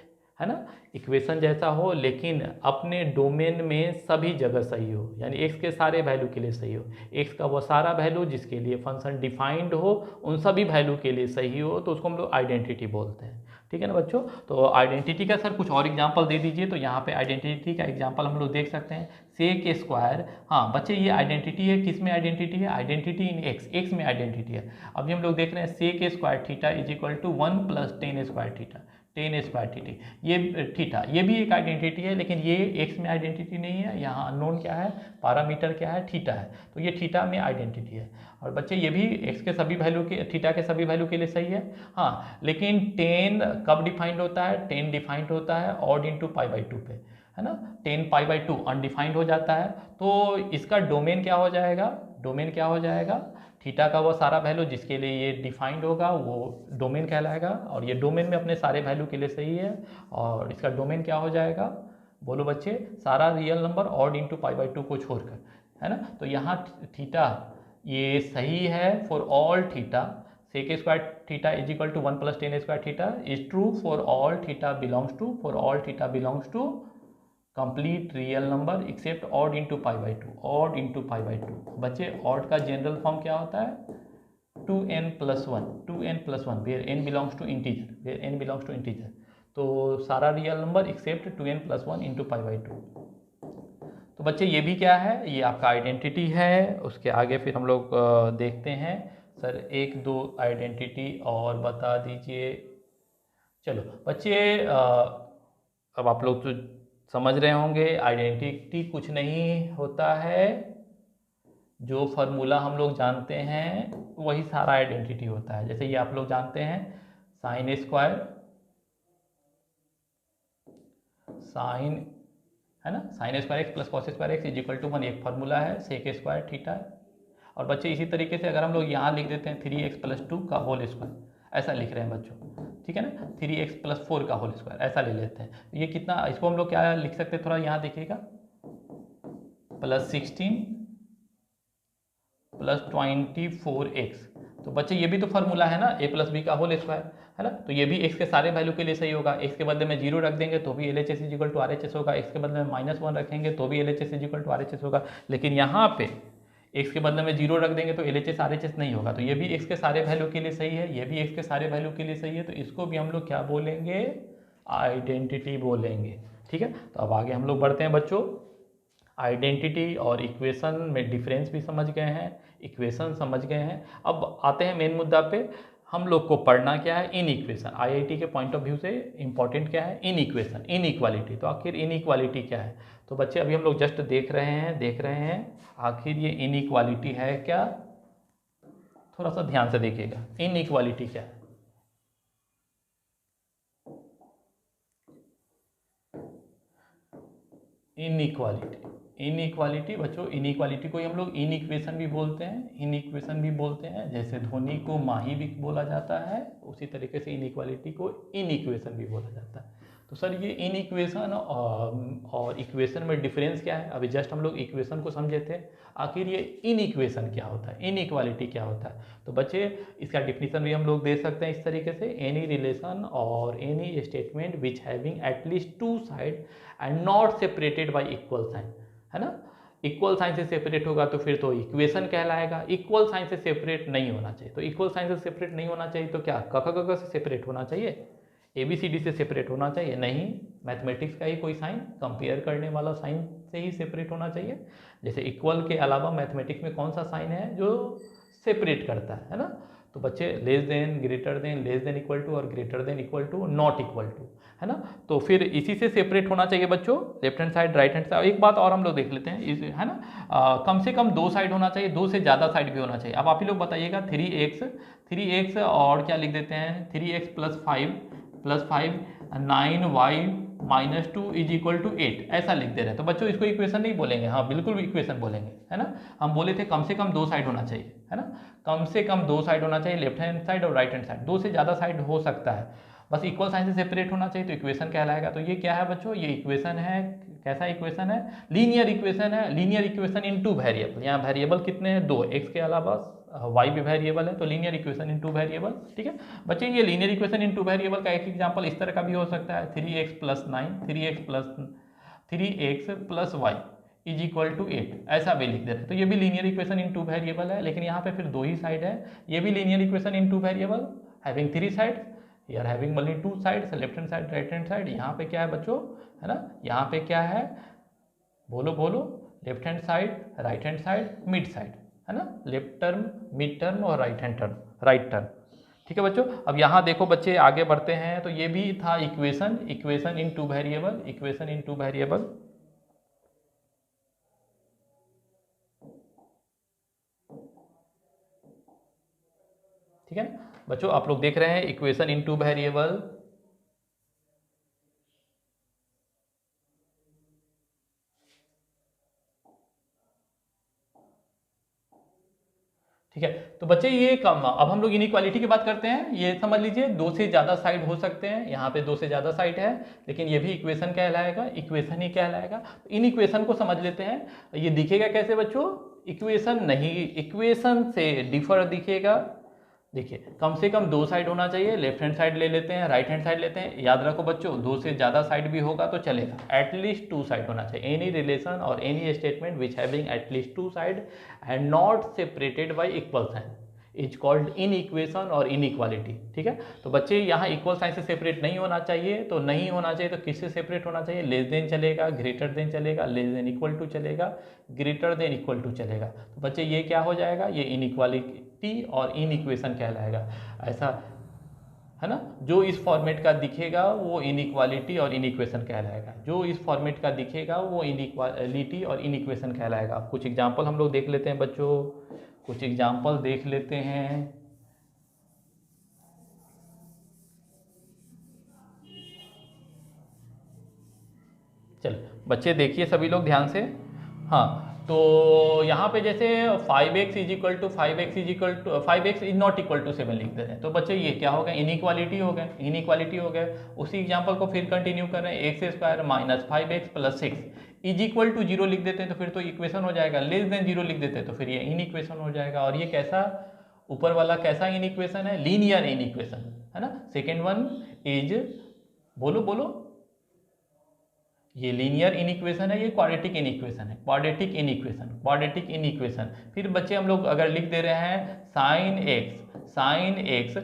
है ना, इक्वेशन जैसा हो, लेकिन अपने डोमेन में सभी जगह सही हो, यानी एक्स के सारे वैल्यू के लिए सही हो, एक्स का वो सारा वैल्यू जिसके लिए फंक्शन डिफाइंड हो उन सभी वैल्यू के लिए सही हो, तो उसको हम लोग आइडेंटिटी बोलते हैं। ठीक है ना बच्चों। तो आइडेंटिटी का सर कुछ और एग्जांपल दे दीजिए। तो यहाँ पे आइडेंटिटी का एग्जांपल हम लोग देख सकते हैं सेक स्क्वायर। हाँ बच्चे ये आइडेंटिटी है, किस में आइडेंटिटी है? आइडेंटिटी इन एक्स, एक्स में आइडेंटिटी है। अभी हम लोग देख रहे हैं sec square theta is equal to 1 + tan square theta, tan square theta, ये थीटा, ये भी एक आइडेंटिटी है, लेकिन ये एक्स में आइडेंटिटी नहीं है। यहाँ अननोन क्या है, पैरामीटर क्या है, थीटा है। तो ये थीटा में आइडेंटिटी है। और बच्चे ये भी एक्स के सभी वैल्यू के, थीटा के सभी वैल्यू के लिए सही है। हाँ लेकिन टेन कब डिफाइंड होता है? टेन डिफाइंड होता है ऑड इंटू π/2 पे, है ना। 10 π/2 अनडिफाइंड हो जाता है। तो इसका डोमेन क्या हो जाएगा? डोमेन क्या हो जाएगा? थीटा का वो सारा वैल्यू जिसके लिए ये डिफाइंड होगा वो डोमेन कहलाएगा। और ये डोमेन में अपने सारे वैल्यू के लिए सही है। और इसका डोमेन क्या हो जाएगा? बोलो बच्चे, सारा रियल नंबर ऑड इंटू π/2 को छोड़कर, है ना। तो यहाँ थीटा ये सही है for all theta. Sec square theta is equal to 1 + tan square theta is true for all theta belongs to, for all theta belongs to complete real number except odd into π/2, odd into π/2। बच्चे odd का general form क्या होता है? 2n + 1, 2n + 1 where n belongs to integer, where n belongs to integer. तो सारा real number accept 2n + 1 into π/2। तो बच्चे ये भी क्या है? ये आपका आइडेंटिटी है। उसके आगे फिर हम लोग देखते हैं सर एक दो आइडेंटिटी और बता दीजिए। चलो बच्चे अब आप लोग तो समझ रहे होंगे आइडेंटिटी कुछ नहीं होता है, जो फार्मूला हम लोग जानते हैं वही सारा आइडेंटिटी होता है। जैसे ये आप लोग जानते हैं साइन स्क्वायर, साइन, है ना, sine square x + cos square x is equal to 1 एक फार्मूला है, सेक स्क्वायर थीटा। और बच्चे इसी तरीके से अगर हम लोग यहाँ लिख देते हैं 3x + 2 का होल स्क्वायर, ऐसा लिख रहे हैं बच्चों, ठीक है ना, 3x + 4 का होल स्क्वायर ऐसा ले लेते हैं। ये कितना, इसको हम लोग क्या लिख सकते हैं? थोड़ा यहाँ देखिएगा, +16 + 24x। तो बच्चे ये भी तो फार्मूला है ना, a + b का होल स्क्वायर, है ना। तो ये भी x के सारे वैल्यू के लिए सही होगा। x के बदले में 0 रख देंगे तो भी LHS = RHS होगा। x के बदले में -1 रखेंगे तो भी LHS = RHS होगा। लेकिन यहाँ पे x के बदले में 0 रख देंगे तो LHS RHS नहीं होगा। तो ये भी x के सारे वैल्यू के लिए सही है, ये भी x के सारे वैल्यू के लिए सही है। तो इसको भी हम लोग क्या बोलेंगे? आइडेंटिटी बोलेंगे, ठीक है। तो अब आगे हम लोग बढ़ते हैं बच्चों। आइडेंटिटी और इक्वेशन में डिफरेंस भी समझ गए हैं, इक्वेशन समझ गए हैं। अब आते हैं मेन मुद्दा पे। हम लोग को पढ़ना क्या है? In equation. आईआईटी के पॉइंट ऑफ व्यू से इंपॉर्टेंट क्या है? In equation, in equality. तो आखिर इन इक्वालिटी क्या है? तो बच्चे अभी हम लोग जस्ट देख रहे हैं आखिर ये इन इक्वालिटी है क्या? थोड़ा सा ध्यान से देखिएगा, इन इक्वालिटी क्या है? इनइक्वालिटी, इनइक्वालिटी बच्चों, इनइक्वालिटी को हम लोग इन इक्वेशन भी बोलते हैं, इन इक्वेशन भी बोलते हैं। जैसे धोनी को माही भी बोला जाता है, उसी तरीके से इनइक्वालिटी को इन इक्वेशन भी बोला जाता है। तो सर ये इन इक्वेशन और इक्वेशन में डिफरेंस क्या है? अभी जस्ट हम लोग इक्वेशन को समझे थे, आखिर ये इन इक्वेशन क्या होता है, इन इक्वालिटी क्या होता है? तो बच्चे इसका डिफिनीशन भी हम लोग दे सकते हैं इस तरीके से, एनी रिलेशन और any statement which having at least two side and not separated by equal sign, है ना। इक्वल साइन से सेपरेट होगा तो फिर तो इक्वेशन कहलाएगा, इक्वल साइन से सेपरेट नहीं होना चाहिए। तो इक्वल साइन से सेपरेट नहीं होना चाहिए तो क्या क ख ग घ से सेपरेट होना चाहिए? ABCD से सेपरेट होना चाहिए? नहीं, मैथमेटिक्स का ही कोई साइन, कंपेयर करने वाला साइन से ही सेपरेट होना चाहिए। जैसे इक्वल के अलावा मैथमेटिक्स में कौन सा साइन है जो सेपरेट करता है ना। तो बच्चे less than, greater than, less than equal to और greater than equal to, not equal to, है ना। तो फिर इसी से सेपरेट होना चाहिए बच्चों, left hand side, right hand side. एक बात और हम लोग देख लेते हैं, है ना, कम से कम 2 साइड होना चाहिए, 2 से ज़्यादा साइड भी होना चाहिए। अब आप ही लोग बताइएगा 3x और क्या लिख देते हैं, 3x + 5 9y - 2 = 8 ऐसा लिख दे रहे हैं। तो बच्चों इसको इक्वेशन नहीं बोलेंगे, हाँ बिल्कुल भी इक्वेशन बोलेंगे, है ना। हम बोले थे कम से कम 2 साइड होना चाहिए, है ना, कम से कम 2 साइड होना चाहिए, लेफ्ट हैंड साइड और राइट हैंड साइड। 2 से ज़्यादा साइड हो सकता है, बस इक्वल साइन से सेपरेट होना चाहिए तो इक्वेशन कहलाएगा। तो ये क्या है बच्चों? ये इक्वेशन है, कैसा इक्वेशन है? लीनियर इक्वेशन है, लीनियर इक्वेशन इन 2 वेरिएबल। यहाँ वेरिएबल कितने हैं? 2, x के अलावा y भी वेरिएबल है, तो लीनियर इक्वेशन इन 2 वेरिएबल, ठीक है बच्चे। ये लीनियर इक्वेशन इन 2 वेरिएबल का एक एग्जांपल इस तरह का भी हो सकता है, 3x + 9, 3x + y = 8 ऐसा भी लिख देते हैं। तो ये भी लीनियर इक्वेशन इन 2 वेरिएबल है, लेकिन यहाँ पे फिर 2 ही साइड है। ये भी linear equation in 2 variable having 3 side, we are having only two sides, left hand side right hand side. यहाँ पे क्या है बच्चों, है ना, यहाँ पे क्या है, बोलो बोलो, left hand side, right hand side, mid side, है ना, लेफ्ट टर्म, मिड टर्म और right hand term, right term. ठीक है बच्चों, अब यहाँ देखो बच्चे आगे बढ़ते हैं, तो ये भी था equation, equation in two variable, equation in two variable. ठीक है ना बच्चों, आप लोग देख रहे हैं इक्वेशन इन टू वेरिएबल। ठीक है, तो बच्चे ये कम, अब हम लोग इनइक्वालिटी की बात करते हैं। ये समझ लीजिए दो से ज़्यादा साइड हो सकते हैं, यहाँ पे दो से ज़्यादा साइड है, लेकिन ये भी इक्वेशन कहलाएगा, इक्वेशन ही कहलाएगा। इन इक्वेशन को समझ लेते हैं। ये दिखेगा कैसे बच्चों, इक्वेशन नहीं, इक्वेशन से डिफर दिखेगा। देखिए कम से कम दो साइड होना चाहिए, लेफ्ट हैंड साइड ले लेते हैं, राइट हैंड साइड लेते हैं। याद रखो बच्चों, दो से ज़्यादा साइड भी होगा तो चलेगा, एटलीस्ट टू साइड होना चाहिए। एनी रिलेशन और any statement which having at least two side and not separated by equal sign is called inequation और इनइक्वालिटी। ठीक है, तो बच्चे यहाँ इक्वल साइन से सेपरेट नहीं होना चाहिए, तो नहीं होना चाहिए तो किससे सेपरेट होना चाहिए, लेस देन चलेगा, ग्रेटर देन चलेगा, लेस देन इक्वल टू चलेगा, ग्रेटर देन इक्वल टू चलेगा। तो बच्चे ये क्या हो जाएगा, ये इनइक्वालिटी और इन इक्वेशन कहलाएगा। ऐसा है ना, जो इस फॉर्मेट का दिखेगा वो इनइक्वालिटी और इनइक्वेशन कहलाएगा, जो इस फॉर्मेट का दिखेगा वो इनइक्वालिटी और इनइक्वेशन कहलाएगा। कुछ एग्जांपल हम लोग देख लेते हैं बच्चों, कुछ एग्जांपल देख लेते हैं। चल बच्चे देखिए सभी लोग ध्यान से। हाँ, तो यहाँ पे जैसे 5x is equal to 5x is equal to 5x is not equal to 7 लिख देते हैं, तो बच्चे ये क्या हो गया, इनइक्वालिटी हो गया, इनइक्वालिटी हो गया। उसी एग्जांपल को फिर कंटिन्यू कर रहे हैं, x square minus 5x plus 6 is equal to 0 लिख देते हैं, तो फिर तो इक्वेशन हो जाएगा। लेस देन 0 लिख देते हैं तो फिर ये इन इक्वेशन हो जाएगा। और ये कैसा, ऊपर वाला कैसा इन इक्वेशन है, लीनियर इन इक्वेशन, है ना। सेकेंड वन इज, बोलो बोलो, ये लीनियर इन इक्वेशन है, ये क्वाड्रेटिक इन इक्वेशन है, quadratic in equation, quadratic in equation. फिर बच्चे हम लोग अगर लिख दे रहे हैं sine x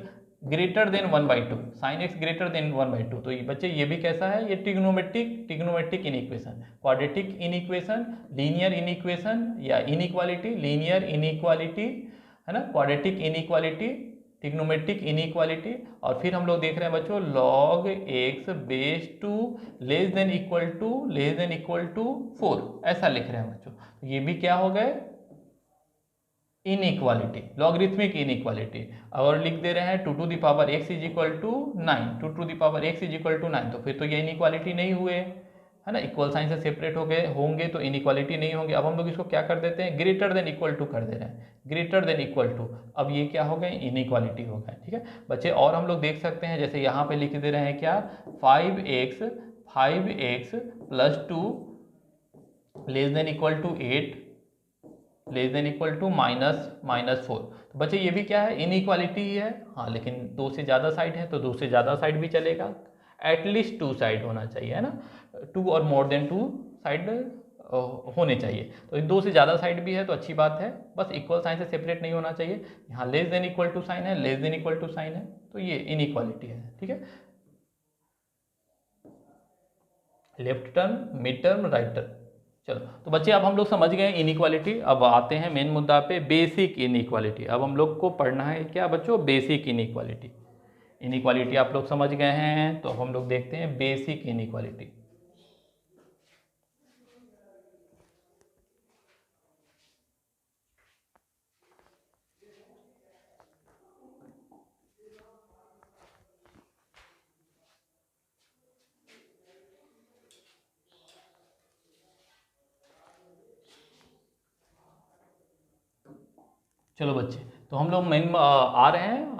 greater than 1/2, sine x greater than 1/2, तो ये बच्चे ये भी कैसा है, ये trigonometric in equation, quadratic in equation, linear in equation या इनइक्वालिटी, लीनियर इनइक्वालिटी, है ना, क्वाड्रेटिक इनइक्वालिटी, ट्रिग्नोमेट्रिक इनइक्वालिटी। और फिर हम लोग देख रहे हैं बच्चों log x base two less than equal to 4, ऐसा लिख रहे हैं बच्चों। तो ये भी क्या हो गए, इनइक्वालिटी, लॉगरिथमिक इनइक्वालिटी। और लिख दे रहे हैं 2 to the power x is equal to 9, 2 to the power x is equal to 9, तो फिर तो ये इनइक्वालिटी नहीं हुए, है ना, इक्वल साइन से सेपरेट हो गए होंगे तो इनइक्वालिटी नहीं होंगे। अब हम लोग इसको क्या कर देते हैं, ग्रेटर देन इक्वल टू कर दे रहे हैं, ग्रेटर देन इक्वल टू। अब ये क्या हो गए, इनइक्वालिटी हो गए। ठीक है बच्चे, और हम लोग देख सकते हैं जैसे यहाँ पे लिख दे रहे हैं क्या, 5x plus 2 less than equal to 8 less than equal to -4। तो बच्चे ये भी क्या है, इनइक्वालिटी ही है। हाँ, लेकिन दो से ज़्यादा साइड है तो दो से ज़्यादा साइड भी चलेगा, एटलीस्ट टू साइड होना चाहिए, है ना, 2 और मोर देन 2 साइड होने चाहिए। तो दो से ज़्यादा साइड भी है तो अच्छी बात है, बस इक्वल साइन से सेपरेट नहीं होना चाहिए। यहाँ less than equal to sign है, less than equal to sign है, तो ये इनइक्वालिटी है। ठीक है, left term, mid term, right term. चलो, तो बच्चे अब हम लोग समझ गए इनइक्वालिटी। अब आते हैं मेन मुद्दा पे, बेसिक इनइक्वालिटी। अब हम लोग को पढ़ना है क्या बच्चों, बेसिक इनइक्वालिटी। इनइक्वालिटी आप लोग समझ गए हैं, तो हम लोग देखते हैं बेसिक इनइक्वालिटी। चलो बच्चे, तो हम लोग मेन आ रहे हैं,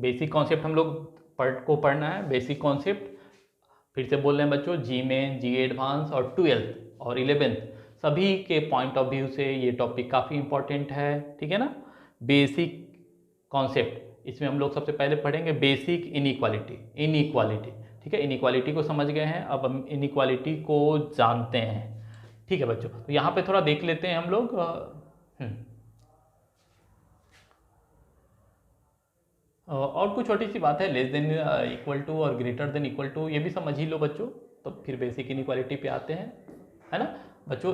बेसिक कॉन्सेप्ट हम लोग पढ़ना है, बेसिक कॉन्सेप्ट। फिर से बोल रहे हैं बच्चों, जी मेन, जी एडवांस और 12th और 11th सभी के पॉइंट ऑफ व्यू से ये टॉपिक काफ़ी इंपॉर्टेंट है। ठीक है ना, बेसिक कॉन्सेप्ट, इसमें हम लोग सबसे पहले पढ़ेंगे बेसिक इनइक्वालिटी। ठीक है, इनइक्वालिटी को समझ गए हैं, अब हम इनइक्वालिटी को जानते हैं। ठीक है बच्चों, तो यहाँ पे थोड़ा देख लेते हैं हम लोग। और कुछ छोटी सी बात है, लेस देन इक्वल टू और ग्रेटर देन इक्वल टू, ये भी समझ ही लो बच्चों। तो फिर बेसिक इनइक्वालिटी पे आते हैं, है ना बच्चों।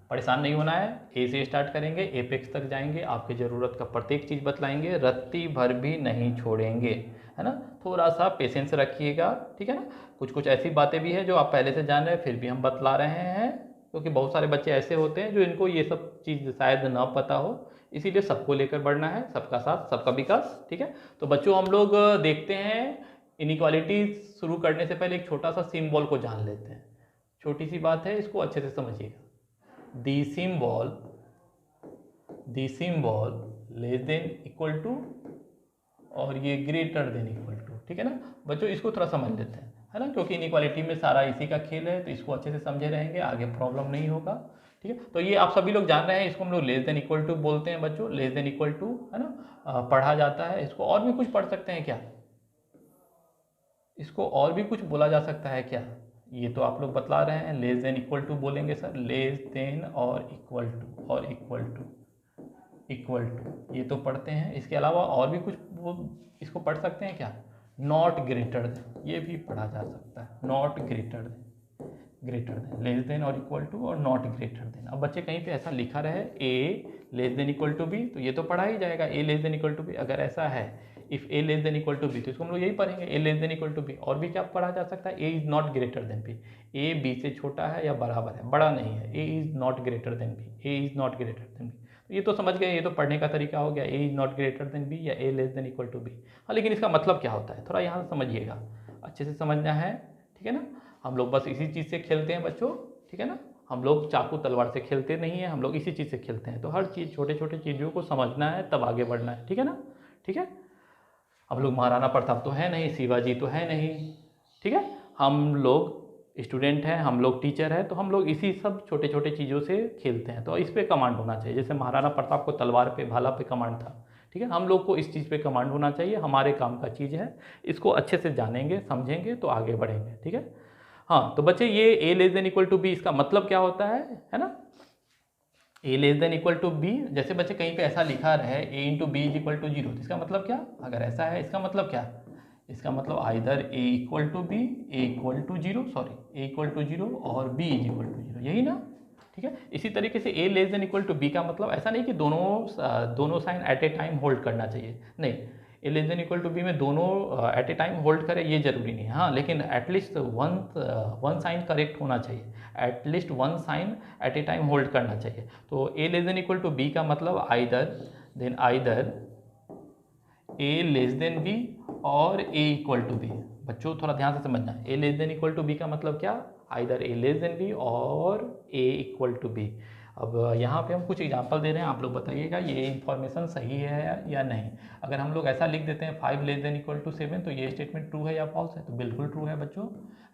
परेशान नहीं होना है, ए से स्टार्ट करेंगे, एपेक्स तक जाएंगे, आपकी ज़रूरत का प्रत्येक चीज़ बतलाएंगे, रत्ती भर भी नहीं छोड़ेंगे, है ना। थोड़ा सा पेशेंस रखिएगा, ठीक है ना। कुछ कुछ ऐसी बातें भी हैं जो आप पहले से जान रहे हैं, फिर भी हम बतला रहे हैं, क्योंकि बहुत सारे बच्चे ऐसे होते हैं जो इनको ये सब चीज़ शायद ना पता हो, इसीलिए सबको लेकर बढ़ना है, सबका साथ सबका विकास, ठीक है। तो बच्चों हम लोग देखते हैं, इनइक्वालिटी शुरू करने से पहले एक छोटा सा सिंबल को जान लेते हैं। छोटी सी बात है, इसको अच्छे से समझिएगा। The symbol less than equal to और ये ग्रेटर देन इक्वल टू, ठीक है ना बच्चों। इसको थोड़ा समझ लेते हैं, है ना, क्योंकि इनइक्वालिटी में सारा इसी का खेल है, तो इसको अच्छे से समझे रहेंगे, आगे प्रॉब्लम नहीं होगा, ठीक है। तो ये आप सभी लोग जान रहे हैं, इसको हम लोग लेस देन इक्वल टू बोलते हैं बच्चों, लेस देन इक्वल टू, है ना। पढ़ा जाता है इसको, और भी कुछ पढ़ सकते हैं क्या, इसको और भी कुछ बोला जा सकता है क्या, ये तो आप लोग बतला रहे हैं। लेस देन इक्वल टू बोलेंगे सर, लेस देन और इक्वल टू, और इक्वल टू ये तो पढ़ते हैं। इसके अलावा और भी कुछ वो इसको पढ़ सकते हैं क्या, नॉट ग्रेटर देन, ये भी पढ़ा जा सकता है, not greater than, less than और इक्वल टू और नॉट ग्रेटर देन। अब बच्चे कहीं पे ऐसा लिखा रहे A less than equal to B, तो ये तो पढ़ा ही जाएगा, A less than equal to B. अगर ऐसा है if A less than equal to B, तो इसको हम लोग यही पढ़ेंगे, A less than equal to B. और भी क्या पढ़ा जा सकता है, A is not greater than B, A B से छोटा है या बराबर है, बड़ा नहीं है, A is not greater than B, A is not greater than B. तो ये तो समझ गए, ये तो पढ़ने का तरीका हो गया, A is not greater than B या A less than equal to B. हाँ, लेकिन इसका मतलब क्या होता है थोड़ा यहाँ से समझिएगा, अच्छे से समझना है, ठीक है ना। हम लोग बस इसी चीज़ से खेलते हैं बच्चों, ठीक है ना। हम लोग चाकू तलवार से खेलते नहीं हैं, हम लोग इसी चीज़ से खेलते हैं। तो हर चीज़, छोटे छोटे चीज़ों को समझना है, तब आगे बढ़ना है, ठीक है ना, ठीक है। हम लोग महाराणा प्रताप तो है नहीं, शिवाजी तो है नहीं, ठीक है। हम लोग स्टूडेंट हैं, हम लोग टीचर हैं, तो हम लोग इसी सब छोटे छोटे चीज़ों से खेलते हैं। तो इस पे कमांड होना चाहिए, जैसे महाराणा प्रताप को तलवार पे, भाला पे कमांड था, ठीक है। हम लोग को इस चीज़ पे कमांड होना चाहिए, हमारे काम का चीज़ है, इसको अच्छे से जानेंगे, समझेंगे तो आगे बढ़ेंगे, ठीक है। हाँ, तो बच्चे ये A less than equal to B, इसका मतलब क्या होता है ना। A less than equal to B, जैसे बच्चे कहीं पे ऐसा लिखा रहे A into B is equal to zero, तो इसका मतलब क्या, अगर ऐसा है इसका मतलब क्या, इसका मतलब either A equal to B, A equal to zero, sorry A equal to zero और B is equal to zero, यही ना, ठीक है। इसी तरीके से ए less than equal to be का मतलब ऐसा नहीं कि दोनों sign at a time hold करना चाहिए, नहीं, A less than equal to B में दोनों एट ए टाइम होल्ड करें ये जरूरी नहीं है, हाँ, लेकिन एटलीस्ट वन साइन करेक्ट होना चाहिए, at least one sign at a time hold करना चाहिए। तो A less than equal to be का मतलब either A less than B और ए इक्वल टू बी। बच्चों थोड़ा ध्यान से समझना, A less than equal to be का मतलब क्या, either A less than B और ए इक्वल टू बी। अब यहाँ पे हम कुछ एग्जांपल दे रहे हैं, आप लोग बताइएगा ये इन्फॉर्मेशन सही है या नहीं। अगर हम लोग ऐसा लिख देते हैं 5 लेस देन इक्वल टू 7, तो ये स्टेटमेंट ट्रू है या फॉल्स है, तो बिल्कुल ट्रू है बच्चों,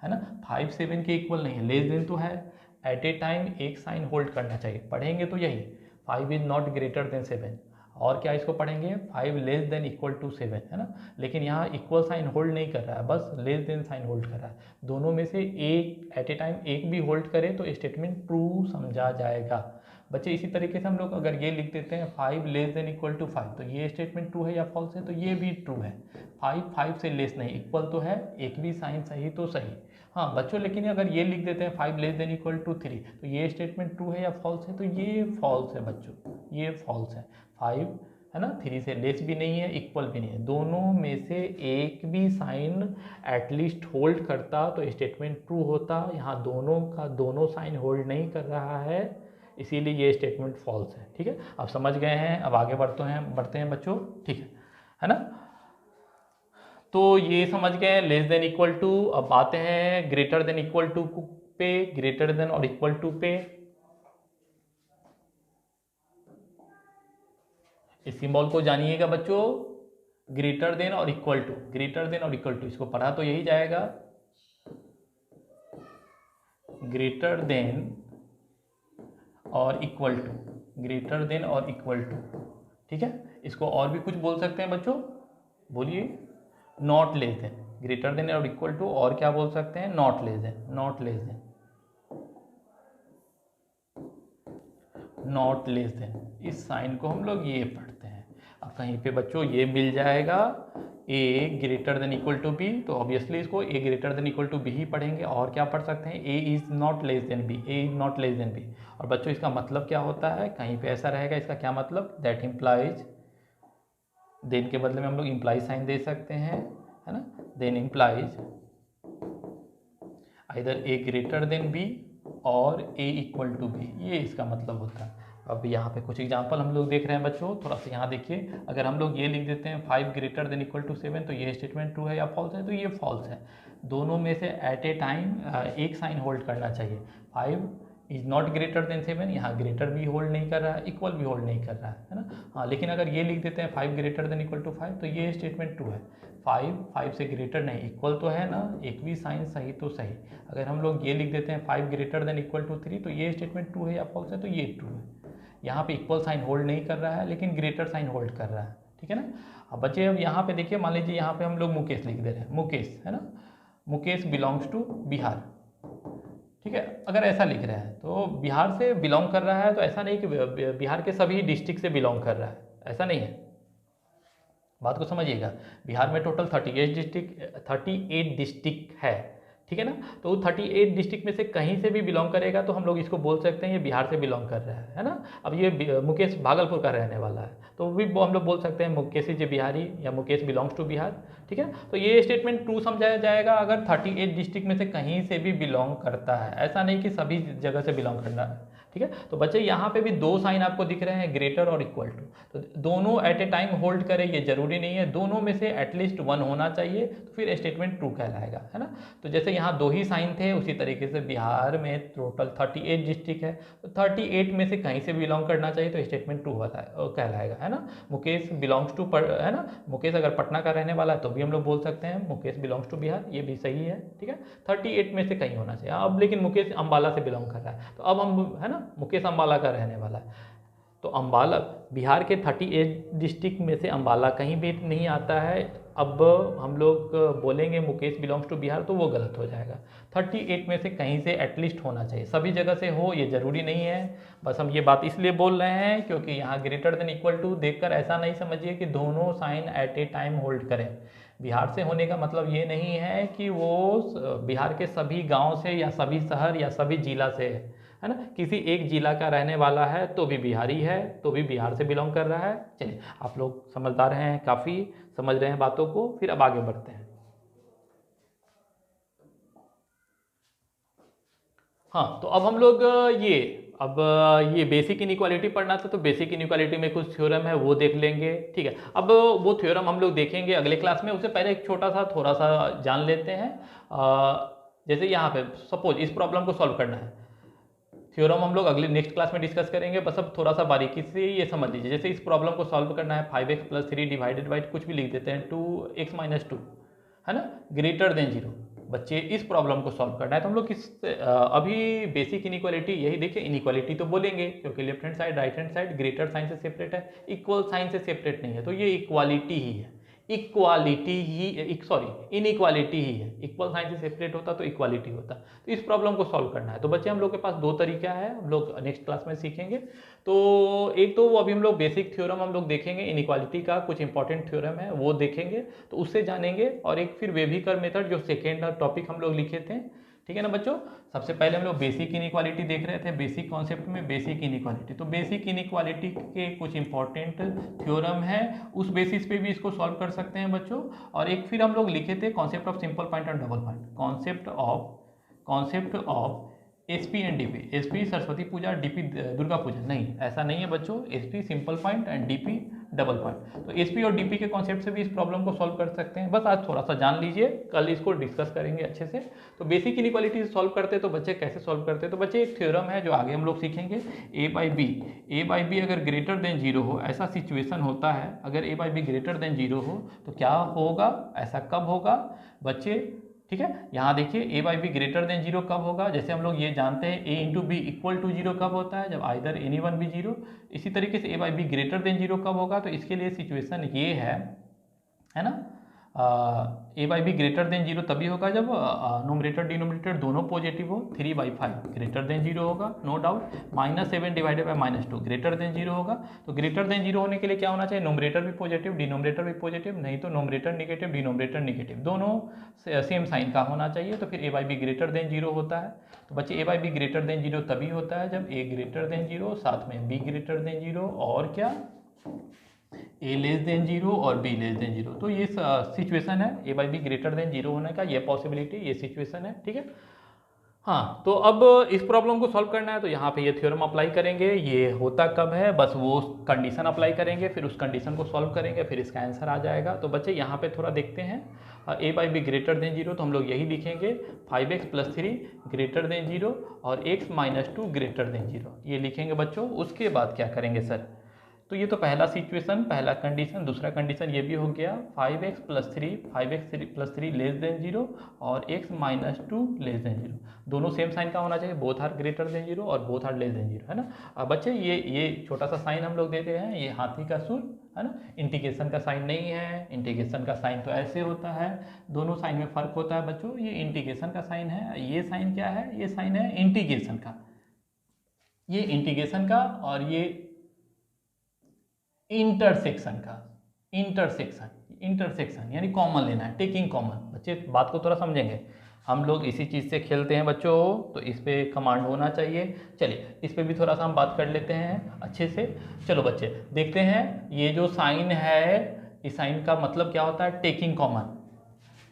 है ना। 5 7 के इक्वल नहीं है, लेस देन तो है, एट ए टाइम एक साइन होल्ड करना चाहिए, पढ़ेंगे तो यही 5 इज नॉट ग्रेटर देन 7, और क्या इसको पढ़ेंगे 5 लेस देन इक्वल टू 7, है ना। लेकिन यहाँ इक्वल साइन होल्ड नहीं कर रहा है, बस लेस देन साइन होल्ड कर रहा है, दोनों में से एक एट ए टाइम एक भी होल्ड करें तो स्टेटमेंट ट्रू समझा जाएगा बच्चे। इसी तरीके से हम लोग अगर ये लिख देते हैं 5 लेस देन इक्वल टू 5, तो ये स्टेटमेंट ट्रू है या फॉल्स है, तो ये भी ट्रू है। 5 से लेस नहीं, इक्वल तो है, एक भी साइन सही तो सही, हाँ बच्चों। लेकिन अगर ये लिख देते हैं 5 लेस देन इक्वल टू 3, तो ये स्टेटमेंट ट्रू है या फॉल्स है, तो ये फॉल्स है बच्चों, ये फॉल्स है। 5 है ना, 3 से लेस भी नहीं है, इक्वल भी नहीं है, दोनों में से एक भी साइन एटलीस्ट होल्ड करता तो स्टेटमेंट ट्रू होता। यहाँ दोनों का दोनों साइन होल्ड नहीं कर रहा है, इसीलिए ये स्टेटमेंट फॉल्स है, ठीक है। अब समझ गए हैं, अब आगे बढ़ते हैं बच्चों, ठीक है ना। तो ये समझ गए लेस देन इक्वल टू। अब आते हैं ग्रेटर देन इक्वल टू पे, ग्रेटर देन और इक्वल टू पे। इस सिंबल को जानिएगा बच्चों, ग्रेटर देन और इक्वल टू, ग्रेटर देन और इक्वल टू, इसको पढ़ा तो यही जाएगा, ग्रेटर देन और इक्वल टू, ग्रेटर देन और इक्वल टू, ठीक है। इसको और भी कुछ बोल सकते हैं बच्चों, बोलिए, not less than, greater then और इक्वल टू, और क्या बोल सकते हैं, not less then, not less then, not less then. इस साइन को हम लोग ये पढ़ते हैं। अब कहीं पे बच्चों ये मिल जाएगा A greater than equal to B, तो ऑब्वियसली इसको A greater than equal to B ही पढ़ेंगे। और क्या पढ़ सकते हैं, A is not less than B, A is not less than B. और बच्चों इसका मतलब क्या होता है, कहीं पे ऐसा रहेगा, इसका क्या मतलब, दैट इम्प्लाइज, देन के बदले में हम लोग इम्प्लाई साइन दे सकते हैं, है ना, देन इम्प्लाइज आइदर ए ग्रेटर देन बी और ए इक्वल टू बी, ये इसका मतलब होता है। अब यहाँ पे कुछ एग्जांपल हम लोग देख रहे हैं बच्चों, थोड़ा सा यहाँ देखिए, अगर हम लोग ये लिख देते हैं 5 ग्रेटर देन इक्वल टू 7, तो ये स्टेटमेंट ट्रू है या फॉल्स है, तो ये फॉल्स है। दोनों में से एट ए टाइम एक साइन होल्ड करना चाहिए। 5 इज नॉट ग्रेटर देन 7, यहाँ ग्रेटर भी होल्ड नहीं कर रहा है, इक्वल भी होल्ड नहीं कर रहा है ना। हाँ, लेकिन अगर ये लिख देते हैं 5 ग्रेटर देन इक्वल टू 5, तो ये स्टेटमेंट ट्रू है। 5 से ग्रेटर नहीं, इक्वल तो है ना, एक भी साइन सही तो सही। अगर हम लोग ये लिख देते हैं 5 ग्रेटर देन इक्वल टू 3, तो ये स्टेटमेंट ट्रू है या फॉल्स है, तो ये ट्रू है। यहाँ पे इक्वल साइन होल्ड नहीं कर रहा है, लेकिन ग्रेटर साइन होल्ड कर रहा है, ठीक है ना। अब बच्चे अब यहाँ पे देखिए, मान लीजिए यहाँ पे हम लोग मुकेश लिख दे रहे हैं, मुकेश, है ना, मुकेश बिलोंग्स टू बिहार, ठीक है। अगर ऐसा लिख रहे हैं तो बिहार से बिलोंग कर रहा है, तो ऐसा नहीं कि बिहार के सभी डिस्ट्रिक्ट से बिलोंग कर रहा है, ऐसा नहीं है, बात को समझिएगा। बिहार में टोटल 38 डिस्ट्रिक्ट है, ठीक है ना। तो 38 डिस्ट्रिक्ट में से कहीं से भी बिलोंग करेगा तो हम लोग इसको बोल सकते हैं ये बिहार से बिलोंग कर रहा है ना। अब ये मुकेश भागलपुर का रहने वाला है, तो भी हम लोग बोल सकते हैं मुकेश इज बिहारी या मुकेश बिलोंग्स टू बिहार, ठीक है। तो ये स्टेटमेंट ट्रू समझाया जाएगा अगर 38 डिस्ट्रिक्ट में से कहीं से भी बिलोंग करता है, ऐसा नहीं कि सभी जगह से बिलोंग करना है, ठीक है। तो बच्चे यहाँ पे भी दो साइन आपको दिख रहे हैं, ग्रेटर और इक्वल टू, तो दोनों एट ए टाइम होल्ड करें ये जरूरी नहीं है, दोनों में से एटलीस्ट वन होना चाहिए, तो फिर स्टेटमेंट ट्रू कहलाएगा, है ना। तो जैसे यहाँ दो ही साइन थे, उसी तरीके से बिहार में टोटल 38 डिस्ट्रिक्ट है, तो 38 में से कहीं से बिलोंग करना चाहिए तो स्टेटमेंट ट्रू कहलाएगा, है ना। मुकेश बिलोंग्स टू, है ना, मुकेश अगर पटना का रहने वाला है तो भी हम लोग बोल सकते हैं मुकेश बिलोंग्स टू बिहार, ये भी सही है, ठीक है। 38 में से कहीं होना चाहिए। अब लेकिन मुकेश अम्बाला से बिलोंग कर रहा है, तो अब हम, है ना, मुकेश अम्बाला का रहने वाला है, तो अम्बाला बिहार के 38 डिस्ट्रिक्ट में से अम्बाला कहीं भी नहीं आता है। अब हम लोग बोलेंगे मुकेश बिलोंग्स टू बिहार, तो वो गलत हो जाएगा। 38 में से कहीं से एटलीस्ट होना चाहिए, सभी जगह से हो ये जरूरी नहीं है। बस हम ये बात इसलिए बोल रहे हैं क्योंकि यहाँ ग्रेटर देन इक्वल टू देखकर ऐसा नहीं समझिए कि दोनों sign at a time hold करें। बिहार से होने का मतलब ये नहीं है कि वो बिहार के सभी गाँव से या सभी शहर या सभी जिला से है ना, किसी एक जिला का रहने वाला है तो भी बिहारी है, तो भी बिहार से बिलोंग कर रहा है। चलिए, आप लोग समझदार हैं, काफ़ी समझ रहे हैं बातों को, फिर अब आगे बढ़ते हैं। हाँ, तो अब हम लोग ये बेसिक इनइक्वालिटी पढ़ना था, तो बेसिक इनइक्वालिटी में कुछ थ्योरम है वो देख लेंगे, ठीक है। अब वो थ्योरम हम लोग देखेंगे अगले क्लास में, उससे पहले एक छोटा सा थोड़ा सा जान लेते हैं। जैसे यहाँ पे सपोज इस प्रॉब्लम को सॉल्व करना है, थ्योरम हम लोग अगले नेक्स्ट क्लास में डिस्कस करेंगे, बस अब थोड़ा सा बारीकी से ये समझ लीजिए। जैसे इस प्रॉब्लम को सॉल्व करना है, 5x + 3 डिवाइडेड बाई कुछ भी लिख देते हैं 2x - 2, है ना, ग्रेटर देन 0। बच्चे इस प्रॉब्लम को सॉल्व करना है, तो हम लोग अभी बेसिक इनइक्वालिटी यही देखिए, इनइक्वालिटी तो बोलेंगे क्योंकि left hand side right hand side greater sign से सेपरेट है, इक्वल साइन से सेपरेट नहीं है, तो ये इक्वालिटी ही है, इनइक्वालिटी ही है। इक्वल साइन से सेपरेट होता तो इक्वालिटी होता। तो इस प्रॉब्लम को सॉल्व करना है, तो बच्चे हम लोग के पास दो तरीका है, हम लोग नेक्स्ट क्लास में सीखेंगे। तो एक तो वो अभी हम लोग बेसिक थ्योरम हम लोग देखेंगे, इनइक्वालिटी का कुछ इंपॉर्टेंट थ्योरम है वो देखेंगे, तो उससे जानेंगे। और एक फिर वेविकर मेथड जो सेकेंड टॉपिक हम लोग लिखे थे, ठीक है ना बच्चों। सबसे पहले हम लोग बेसिक इनइक्वालिटी देख रहे थे, बेसिक कॉन्सेप्ट में बेसिक इनइक्वालिटी, तो बेसिक इनइक्वालिटी के कुछ इंपॉर्टेंट थ्योरम है, उस बेसिस पे भी इसको सॉल्व कर सकते हैं बच्चों। और एक फिर हम लोग लिखे थे कॉन्सेप्ट ऑफ सिंपल पॉइंट और double point, concept of SP and DP, SP Saraswati Puja, DP Durga Puja, नहीं ऐसा नहीं है बच्चों, SP simple point and DP double point. तो एसपी और डीपी के कॉन्सेप्ट से भी इस प्रॉब्लम को सॉल्व कर सकते हैं। बस आज थोड़ा सा जान लीजिए, कल इसको डिस्कस करेंगे अच्छे से। तो बेसिक इनइक्वालिटी सॉल्व करते तो बच्चे कैसे सॉल्व करते, तो बच्चे एक थ्योरम है जो आगे हम लोग सीखेंगे, ए बाई बी अगर ग्रेटर देन 0 हो, ऐसा सिचुएशन होता है, अगर ए बाई बी ग्रेटर देन 0 हो तो क्या होगा, ऐसा कब होगा बच्चे, ठीक है। यहाँ देखिए ए बाई बी ग्रेटर देन 0 कब होगा, जैसे हम लोग ये जानते हैं ए इंटू बी इक्वल टू 0 कब होता है, जब आइदर एनी वन बी 0। इसी तरीके से ए बाई बी ग्रेटर देन 0 कब होगा, तो इसके लिए सिचुएशन ये है ना, A by B greater than zero तभी होगा जब नोमरेटर डिनोमिनेटर दोनों पॉजिटिव हो। 3/5 ग्रेटर देन जीरो होगा, no doubt. -7 divided by -2 greater than zero होगा। तो ग्रेटर देन जीरो होने के लिए क्या होना चाहिए, नोमरेटर भी पॉजिटिव डिनोमिनेटर भी पॉजिटिव, नहीं तो नोमरेटर निगेटिव डिनोमिनेटर निगेटिव, दोनों सेम साइन का होना चाहिए। तो फिर A by B greater than zero होता है। तो बच्चे A by B greater than zero तभी होता है जब ए ग्रेटर देन जीरो, साथ में बी ग्रेटर देन जीरो, और क्या, ए लेस देन जीरो और बी लेस देन जीरो। तो ये सिचुएशन है A by B greater than zero होने का, ये पॉसिबिलिटी, ये सिचुएशन है, ठीक है। हाँ, तो अब इस प्रॉब्लम को सॉल्व करना है तो यहाँ पे ये थ्योरम अप्लाई करेंगे। ये होता कब है, बस वो कंडीशन अप्लाई करेंगे, फिर उस कंडीशन को सॉल्व करेंगे, फिर इसका आंसर आ जाएगा। तो बच्चे यहाँ पे थोड़ा देखते हैं, A by B greater than zero, तो हम लोग यही लिखेंगे 5x + 3 ग्रेटर देन जीरो और x - 2 ग्रेटर देन जीरो, ये लिखेंगे बच्चों। उसके बाद क्या करेंगे सर, तो ये तो पहला सिचुएशन, पहला कंडीशन। दूसरा कंडीशन ये भी हो गया 5x + 3 लेस देन जीरो और x - 2 लेस देन जीरो, दोनों सेम साइन का होना चाहिए, both are greater than zero और both are less than zero, है ना। अब बच्चे ये छोटा सा साइन हम लोग देते हैं, ये हाथी का सूर, है ना। इंटीग्रेशन का साइन नहीं है, इंटीग्रेशन का साइन तो ऐसे होता है, दोनों साइन में फर्क होता है बच्चों। ये इंटीग्रेशन का साइन है, ये साइन क्या है, ये साइन है इंटीग्रेशन का, ये इंटीग्रेशन का, और ये इंटरसेक्शन का, इंटरसेक्शन यानी कॉमन लेना है, टेकिंग कॉमन। बच्चे बात को थोड़ा समझेंगे, हम लोग इसी चीज़ से खेलते हैं बच्चों, तो इस पे कमांड होना चाहिए। चलिए इस पे भी थोड़ा सा हम बात कर लेते हैं अच्छे से। चलो बच्चे देखते हैं, ये जो साइन है, इस साइन का मतलब क्या होता है, टेकिंग कॉमन।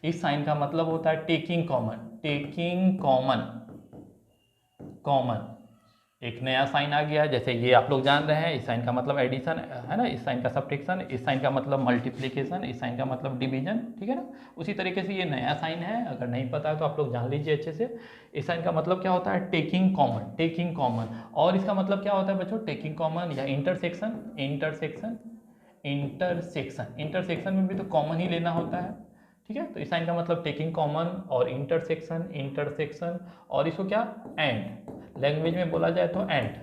इस साइन का मतलब होता है taking common, taking common, common. एक नया साइन आ गया, जैसे ये आप लोग जान रहे हैं, इस साइन का मतलब एडिशन है ना, इस साइन का सब्ट्रैक्शन, इस साइन का मतलब मल्टीप्लिकेशन, इस साइन का मतलब डिवीजन, ठीक है ना। उसी तरीके से ये नया साइन है, अगर नहीं पता है तो आप लोग जान लीजिए अच्छे से। इस साइन का मतलब क्या होता है, टेकिंग कॉमन, टेकिंग कॉमन। और इसका मतलब क्या होता है बच्चों, टेकिंग कॉमन या इंटरसेक्शन, इंटरसेक्शन, इंटरसेक्शन। इंटरसेक्शन में भी तो कॉमन ही लेना होता है, ठीक है। तो इस साइन का मतलब टेकिंग कॉमन और इंटरसेक्शन, इंटरसेक्शन, और इसको क्या, एंड, लैंग्वेज में बोला जाए तो एंड,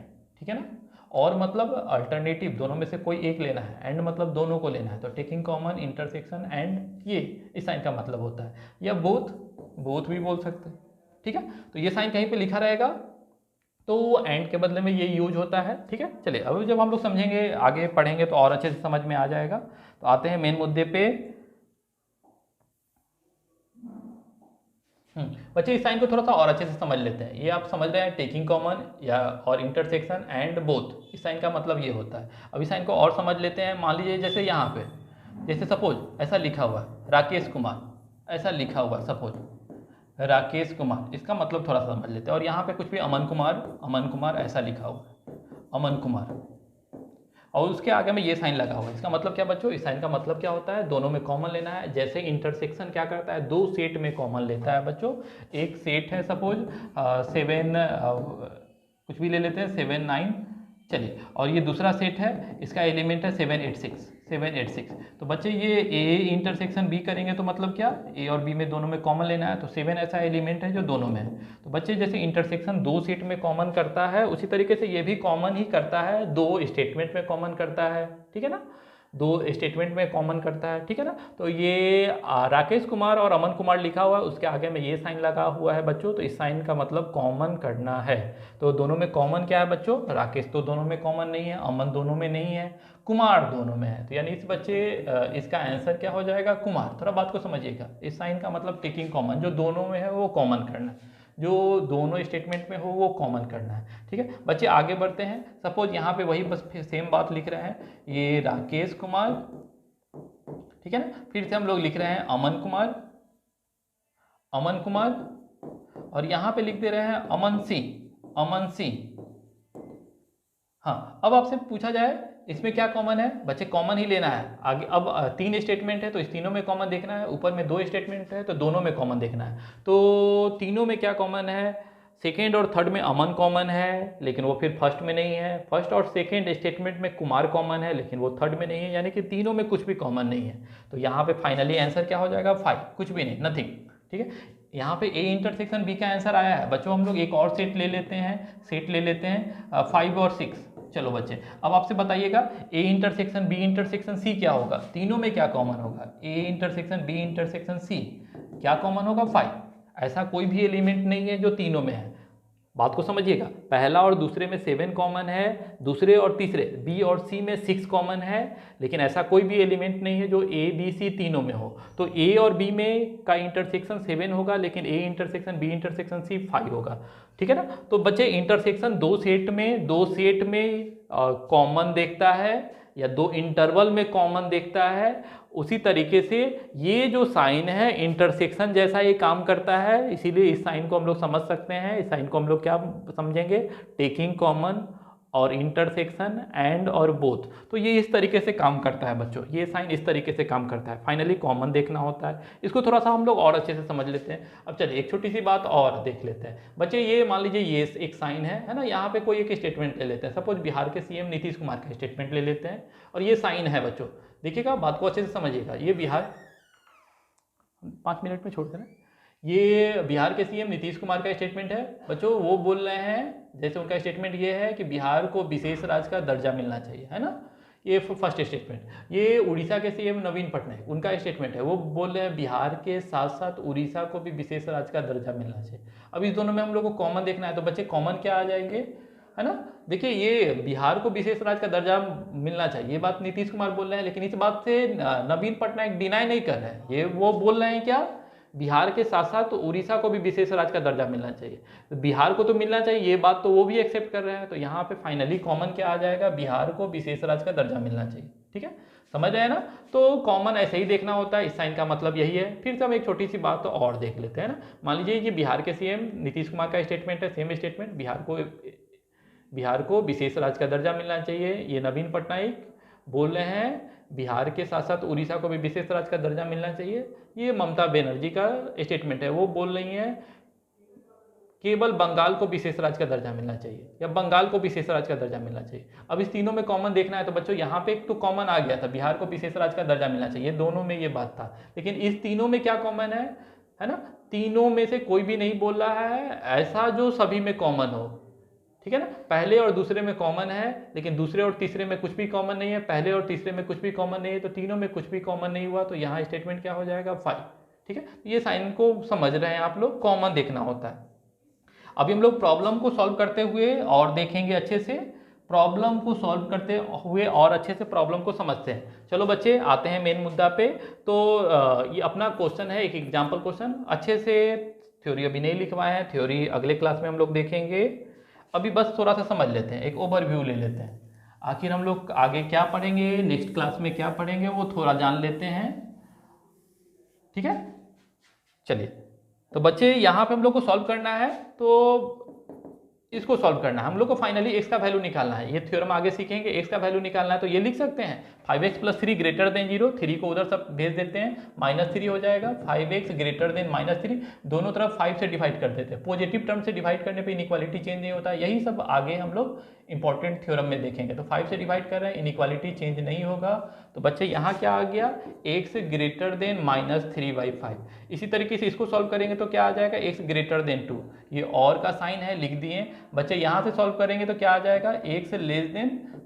ठीक है ना। और मतलब अल्टरनेटिव, दोनों में से कोई एक लेना है, एंड मतलब दोनों को लेना है। तो टेकिंग कॉमन, इंटरसेक्शन, एंड, ये इस साइन का मतलब होता है। या बोथ भी बोल सकते हैं, ठीक है। तो ये साइन कहीं पे लिखा रहेगा तो एंड के बदले में ये यूज होता है, ठीक है। चलिए अब जब हम लोग समझेंगे, आगे पढ़ेंगे तो और अच्छे से समझ में आ जाएगा। तो आते हैं मेन मुद्दे पे। बच्चे इस साइन को थोड़ा सा और अच्छे से समझ लेते हैं। ये आप समझ रहे हैं टेकिंग कॉमन या और इंटरसेक्शन एंड बोथ, इस साइन का मतलब ये होता है। अब इस साइन को और समझ लेते हैं। मान लीजिए जैसे यहाँ पे, जैसे सपोज ऐसा लिखा हुआ है राकेश कुमार, ऐसा लिखा हुआ सपोज राकेश कुमार, इसका मतलब थोड़ा सा समझ लेते हैं। और यहाँ पे कुछ भी अमन कुमार, अमन कुमार ऐसा लिखा हुआ है, अमन कुमार, और उसके आगे में ये साइन लगा हुआ है। इसका मतलब क्या बच्चों, इस साइन का मतलब क्या होता है, दोनों में कॉमन लेना है। जैसे इंटरसेक्शन क्या करता है, दो सेट में कॉमन लेता है बच्चों। एक सेट है सपोज 7 कुछ भी ले लेते हैं 7 9, चलिए, और ये दूसरा सेट है, इसका एलिमेंट है 7 8 6, 7 8 6। तो बच्चे ये ए इंटरसेक्शन बी करेंगे तो मतलब क्या, ए और बी में दोनों में कॉमन लेना है। तो 7 ऐसा एलिमेंट है जो दोनों में है। तो बच्चे जैसे इंटरसेक्शन दो सेट में कॉमन करता है, उसी तरीके से ये भी कॉमन ही करता है, दो स्टेटमेंट में कॉमन करता है, ठीक है ना, दो स्टेटमेंट में कॉमन करता है, ठीक है ना। तो ये राकेश कुमार और अमन कुमार लिखा हुआ है, उसके आगे में ये साइन लगा हुआ है बच्चों। तो इस साइन का मतलब कॉमन करना है। तो दोनों में कॉमन क्या है बच्चों, राकेश तो दोनों में कॉमन नहीं है, अमन दोनों में नहीं है, कुमार दोनों में है। तो यानी इस बच्चे इसका आंसर क्या हो जाएगा, कुमार। थोड़ा बात को समझिएगा, इस साइन का मतलब टेकिंग कॉमन, जो दोनों में है वो कॉमन करना है, जो दोनों स्टेटमेंट में हो वो कॉमन करना है, ठीक है। बच्चे आगे बढ़ते हैं। सपोज यहाँ पे वही बस सेम बात लिख रहे हैं, ये राकेश कुमार, ठीक है ना। फिर से हम लोग लिख रहे हैं अमन कुमार, अमन कुमार, और यहाँ पे लिख दे रहे हैं अमन सिंह, अमन सिंह। हाँ, अब आपसे पूछा जाए इसमें क्या कॉमन है, बच्चे कॉमन ही लेना है आगे। अब 3 स्टेटमेंट है तो इस तीनों में कॉमन देखना है, ऊपर में 2 स्टेटमेंट है तो दोनों में कॉमन देखना है। तो तीनों में क्या कॉमन है, सेकेंड और थर्ड में अमन कॉमन है, लेकिन वो फिर फर्स्ट में नहीं है। फर्स्ट और सेकेंड स्टेटमेंट में कुमार कॉमन है, लेकिन वो थर्ड में नहीं है, यानी कि तीनों में कुछ भी कॉमन नहीं है। तो यहाँ पे फाइनली आंसर क्या हो जाएगा, 5, कुछ भी नहीं, नथिंग, ठीक है। यहाँ पे ए इंटरसेक्शन बी का आंसर आया है बच्चों। हम लोग एक और सेट ले लेते हैं, सेट ले लेते हैं 5 और 6, चलो बच्चे, अब आपसे बताइएगा A intersection B intersection C क्या होगा, तीनों में क्या कॉमन होगा, A intersection B intersection C क्या कॉमन होगा, 5। ऐसा कोई भी एलिमेंट नहीं है जो तीनों में है। बात को समझिएगा, पहला और दूसरे में 7 कॉमन है, दूसरे और तीसरे बी और सी में 6 कॉमन है, लेकिन ऐसा कोई भी एलिमेंट नहीं है जो ए बी सी तीनों में हो। तो ए और बी में का इंटरसेक्शन 7 होगा, लेकिन A intersection B intersection C 5 होगा। ठीक है ना। तो बच्चे इंटरसेक्शन दो सेट में कॉमन देखता है या दो इंटरवल में कॉमन देखता है, उसी तरीके से ये जो साइन है इंटरसेक्शन जैसा ये काम करता है। इसीलिए इस साइन को हम लोग समझ सकते हैं, इस साइन को हम लोग क्या समझेंगे, टेकिंग कॉमन और इंटरसेक्शन एंड और बोथ। तो ये इस तरीके से काम करता है बच्चों, ये साइन इस तरीके से काम करता है। फाइनली कॉमन देखना होता है, इसको थोड़ा सा हम लोग और अच्छे से समझ लेते हैं। अब चलिए एक छोटी सी बात और देख लेते हैं बच्चे। ये मान लीजिए ये एक साइन है ना, यहाँ पे कोई एक स्टेटमेंट ले लेते हैं। सपोज बिहार के सीएम नीतीश कुमार का स्टेटमेंट ले लेते हैं और ये साइन है बच्चों। देखिएगा, बात को अच्छे से समझिएगा। ये बिहार 5 मिनट में छोड़ देना। ये बिहार के सीएम नीतीश कुमार का स्टेटमेंट है बच्चों। वो बोल रहे हैं, जैसे उनका स्टेटमेंट ये है कि बिहार को विशेष राज्य का दर्जा मिलना चाहिए, है ना, ये फर्स्ट स्टेटमेंट। ये उड़ीसा के सीएम नवीन पटनायक, उनका स्टेटमेंट है। वो बोल रहे हैं बिहार के साथ साथ उड़ीसा को भी विशेष राज्य का दर्जा मिलना चाहिए। अब इस दोनों में हम लोग को कॉमन देखना है, तो बच्चे कॉमन क्या आ जाएंगे, है ना। देखिए, ये बिहार को विशेष राज्य का दर्जा मिलना चाहिए, ये बात नीतीश कुमार बोल रहे हैं, लेकिन इस बात से नवीन पटनायक डिनाई नहीं कर रहे हैं। ये वो बोल रहे हैं क्या, बिहार के साथ साथ तो उड़ीसा को भी विशेष राज्य का दर्जा मिलना चाहिए। तो बिहार को तो मिलना चाहिए, ये बात तो वो भी एक्सेप्ट कर रहे हैं। तो यहाँ पे फाइनली कॉमन क्या आ जाएगा, बिहार को विशेष राज्य का दर्जा मिलना चाहिए। ठीक है, समझ रहे हैं ना। तो कॉमन ऐसे ही देखना होता है, इस साइन का मतलब यही है। फिर से हम एक छोटी सी बात तो और देख लेते हैं ना। मान लीजिए ये बिहार के सीएम नीतीश कुमार का स्टेटमेंट है, सेम स्टेटमेंट, बिहार को विशेष राज्य का दर्जा मिलना चाहिए। ये नवीन पटनायक बोल रहे हैं बिहार के साथ साथ उड़ीसा को भी विशेष राज्य का दर्जा मिलना चाहिए। ये ममता बनर्जी का स्टेटमेंट है, वो बोल रही हैं केवल बंगाल को विशेष राज्य का दर्जा मिलना चाहिए या बंगाल को विशेष राज्य का दर्जा मिलना चाहिए। अब इस तीनों में कॉमन देखना है, तो बच्चों यहाँ पे एक तो कॉमन आ गया था, बिहार को विशेष राज्य का दर्जा मिलना चाहिए, दोनों में ये बात था। लेकिन इस तीनों में क्या कॉमन है ना, तीनों में से कोई भी नहीं बोल रहा है ऐसा जो सभी में कॉमन हो। ठीक है ना, पहले और दूसरे में कॉमन है, लेकिन दूसरे और तीसरे में कुछ भी कॉमन नहीं है, पहले और तीसरे में कुछ भी कॉमन नहीं है, तो तीनों में कुछ भी कॉमन नहीं हुआ। तो यहाँ स्टेटमेंट क्या हो जाएगा, 5। ठीक है, ये साइन को समझ रहे हैं आप लोग, कॉमन देखना होता है। अभी हम लोग प्रॉब्लम को सॉल्व करते हुए और देखेंगे अच्छे से, प्रॉब्लम को सॉल्व करते हुए और अच्छे से प्रॉब्लम को समझते हैं। चलो बच्चे, आते हैं मेन मुद्दा पे। तो ये अपना क्वेश्चन है, एक एग्जाम्पल क्वेश्चन। अच्छे से थ्योरी अभी नहीं लिखवाए हैं, थ्योरी अगले क्लास में हम लोग देखेंगे। अभी बस थोड़ा सा समझ लेते हैं, एक ओवरव्यू ले लेते हैं। आखिर हम लोग आगे क्या पढ़ेंगे, नेक्स्ट क्लास में क्या पढ़ेंगे, वो थोड़ा जान लेते हैं। ठीक है, चलिए। तो बच्चे यहाँ पे हम लोग को सॉल्व करना है, तो इसको सॉल्व करना है हम लोग को। फाइनली एक्स का वैल्यू निकालना है, ये थ्योरम आगे सीखेंगे। एक्स का वैल्यू निकालना है तो ये लिख सकते हैं 5x + 3 > 0। 3 को उधर सब भेज देते हैं, -3 हो जाएगा। 5x > -3, दोनों तरफ 5 से डिवाइड कर देते हैं। पॉजिटिव टर्म से डिवाइड करने पे इनइक्वालिटी चेंज नहीं होता। यही सब आगे हम लोग इंपॉर्टेंट थ्योरम में देखेंगे। तो 5 से डिवाइड कर रहे हैं, इनइक्वालिटी चेंज नहीं होगा। तो बच्चे यहाँ क्या आ गया, x > -3/5। इसी तरीके से इसको सॉल्व करेंगे तो क्या आ जाएगा, x > 2। ये और का साइन है, लिख दिए बच्चे। यहाँ से सॉल्व करेंगे तो क्या आ जाएगा, x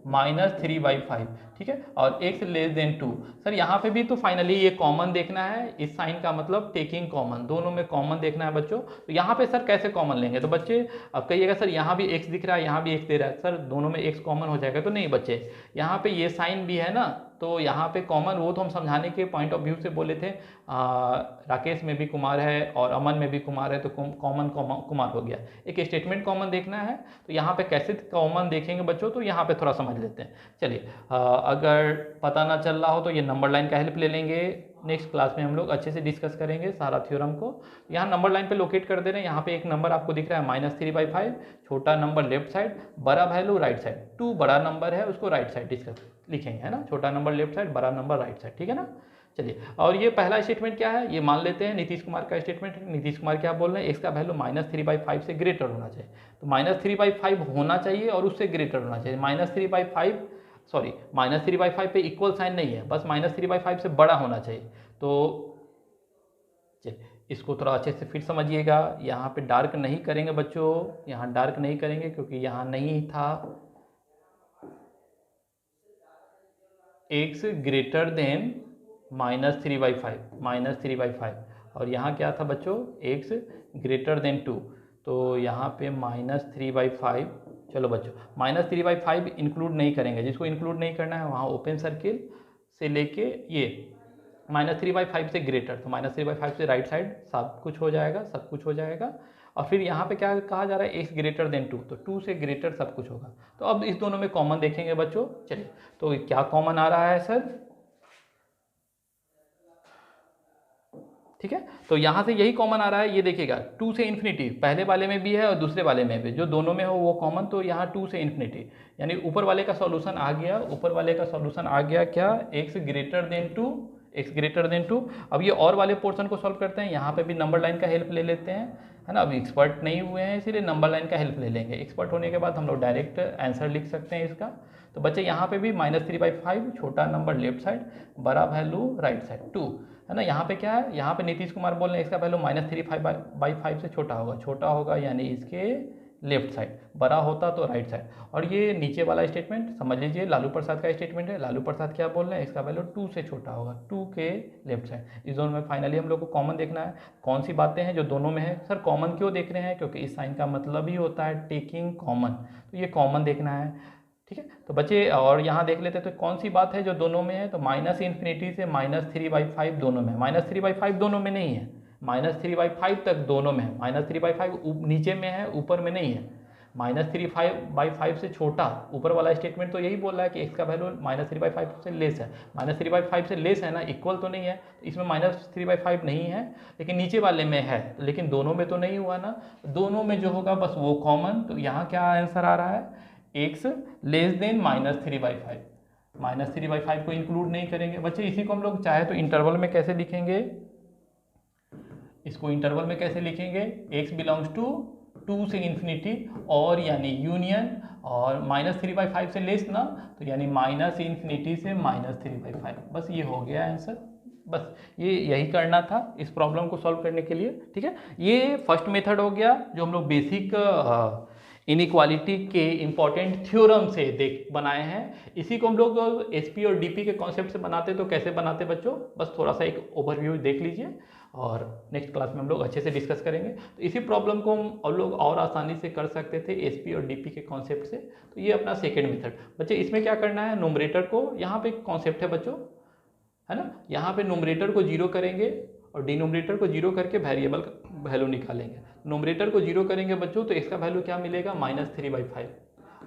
<-3/5। ठीक है, और x < 2। सर यहाँ पे भी तो फाइनली ये कॉमन देखना है, इस साइन का मतलब टेकिंग कॉमन, दोनों में कॉमन देखना है बच्चों। तो यहाँ पे सर कैसे कॉमन लेंगे, तो बच्चे अब कहिएगा सर यहाँ भी x दिख रहा है, यहाँ भी x दे रहा है, सर दोनों में x कॉमन हो जाएगा। तो नहीं बच्चे, यहाँ पे ये साइन भी है ना, तो यहाँ पे कॉमन, वो तो हम समझाने के पॉइंट ऑफ व्यू से बोले थे। राकेश में भी कुमार है और अमन में भी कुमार है, तो कॉमन कुमार हो गया। एक स्टेटमेंट कॉमन देखना है, तो यहाँ पे कैसे कॉमन देखेंगे बच्चों, तो यहाँ पे थोड़ा समझ लेते हैं। चलिए, अगर पता ना चल रहा हो तो ये नंबर लाइन का हेल्प ले लेंगे। नेक्स्ट क्लास में हम लोग अच्छे से डिस्कस करेंगे सारा थ्योरम को। यहाँ नंबर लाइन पे लोकेट कर दे रहे हैं। यहाँ पे एक नंबर आपको दिख रहा है -3/5, छोटा नंबर लेफ्ट साइड, बड़ा वैल्यू राइट साइड। 2 बड़ा नंबर है, उसको राइट साइड डिस्कस लिखेंगे, है ना, छोटा नंबर लेफ्ट साइड, बड़ा नंबर राइट साइड। ठीक है ना। चलिए, और ये पहला स्टेटमेंट क्या है, ये मान लेते हैं नीतीश कुमार का स्टेटमेंट है। नीतीश कुमार क्या बोल रहे हैं, एक्स का वैल्यू -3/5 से ग्रेटर होना चाहिए। तो -3/5 होना चाहिए और उससे ग्रेटर होना चाहिए। -3/5 पे इक्वल साइन नहीं है, बस -3/5 से बड़ा होना चाहिए। तो चलिए, इसको थोड़ा अच्छे से फिर समझिएगा। यहाँ पे डार्क नहीं करेंगे बच्चों, यहाँ डार्क नहीं करेंगे क्योंकि यहाँ नहीं था। एक्स ग्रेटर देन -3/5 और यहाँ क्या था बच्चों, एक्स ग्रेटर देन 2, तो यहाँ पे -3/5। चलो बच्चों -3/5 इंक्लूड नहीं करेंगे, जिसको इंक्लूड नहीं करना है वहाँ ओपन सर्किल से लेके ये -3/5 से ग्रेटर, तो -3/5 से राइट साइड सब कुछ हो जाएगा, सब कुछ हो जाएगा। और फिर यहाँ पे क्या कहा जा रहा है, एक्स ग्रेटर देन 2, तो 2 से ग्रेटर सब कुछ होगा। तो अब इस दोनों में कॉमन देखेंगे बच्चों। चलिए, तो क्या कॉमन आ रहा है सर, ठीक है, तो यहाँ से यही कॉमन आ रहा है। ये देखिएगा 2 से इन्फिनिटी पहले वाले में भी है और दूसरे वाले में भी, जो दोनों में हो वो कॉमन, तो यहाँ 2 से इन्फिनिटी, यानी ऊपर वाले का सॉल्यूशन आ गया, ऊपर वाले का सॉल्यूशन आ गया क्या, x greater than 2, x greater than 2। अब ये और वाले पोर्शन को सॉल्व करते हैं, यहाँ पे भी नंबर लाइन का हेल्प ले लेते हैं, है ना। अभी एक्सपर्ट नहीं हुए हैं इसीलिए नंबर लाइन का हेल्प ले लेंगे, एक्सपर्ट होने के बाद हम लोग डायरेक्ट आंसर लिख सकते हैं इसका। तो बच्चे यहाँ पे भी -3/5, छोटा नंबर लेफ्ट साइड, बड़ा वैल्यू राइट साइड 2, है ना। यहाँ पे क्या है, यहाँ पे नीतीश कुमार बोल रहे हैं इसका वैल्यू -3/5 से छोटा होगा, छोटा होगा यानी इसके लेफ्ट साइड, बड़ा होता तो राइट साइड। और ये नीचे वाला स्टेटमेंट समझ लीजिए, लालू प्रसाद का स्टेटमेंट है। लालू प्रसाद क्या बोल रहे हैं, इसका वैल्यू 2 से छोटा होगा, 2 के लेफ्ट साइड। इस दोनों में फाइनली हम लोग को कॉमन देखना है, कौन सी बातें हैं जो दोनों में है। सर कॉमन क्यों देख रहे हैं, क्योंकि इस साइन का मतलब ही होता है टेकिंग कॉमन, तो ये कॉमन देखना है, ठीक है। तो बच्चे और यहाँ देख लेते हैं, तो कौन सी बात है जो दोनों में है, तो -∞ से -3/5 दोनों में, -3/5 दोनों में नहीं है, -3/5 तक दोनों में है। -3/5 नीचे में है, ऊपर में नहीं है। -3/5 से छोटा, ऊपर वाला स्टेटमेंट तो यही बोल रहा है कि x का वैल्यू -3/5 से लेस है, -3/5 से लेस है ना, इक्वल तो नहीं है, तो इसमें -3/5 नहीं है, लेकिन नीचे वाले में है, लेकिन दोनों में तो नहीं हुआ ना। दोनों में जो होगा बस वो कॉमन, तो यहाँ क्या आंसर आ रहा है, x लेस देन -3/5, -3/5 को इंक्लूड नहीं करेंगे बच्चे। इसी को हम लोग चाहे तो इंटरवल में कैसे लिखेंगे, इसको इंटरवल में कैसे लिखेंगे, x बिलोंग्स टू 2 से इन्फिनिटी और यानी यूनियन, और -3/5 से लेस ना, तो यानी -∞ से -3/5, बस ये हो गया आंसर। बस ये यही करना था इस प्रॉब्लम को सॉल्व करने के लिए, ठीक है। ये फर्स्ट मेथड हो गया जो हम लोग बेसिक इनइक्वालिटी के इंपॉर्टेंट थ्योरम से बनाए हैं। इसी को हम लोग एसपी और डीपी के कॉन्सेप्ट से बनाते, तो कैसे बनाते बच्चों, बस थोड़ा सा एक ओवरव्यू देख लीजिए और नेक्स्ट क्लास में हम लोग अच्छे से डिस्कस करेंगे। तो इसी प्रॉब्लम को हम लोग और आसानी से कर सकते थे एसपी और डीपी के कॉन्सेप्ट से। तो ये अपना सेकेंड मेथड बच्चे। इसमें क्या करना है, नोमरेटर को, यहाँ पे कॉन्सेप्ट है बच्चों, है ना, यहाँ पे नोमरेटर को 0 करेंगे और डिनोमिनेटर को 0 करके वेरिएबल का वैल्यू निकालेंगे। नोमरेटर को 0 करेंगे बच्चों, तो इसका वैल्यू क्या मिलेगा, -3/5।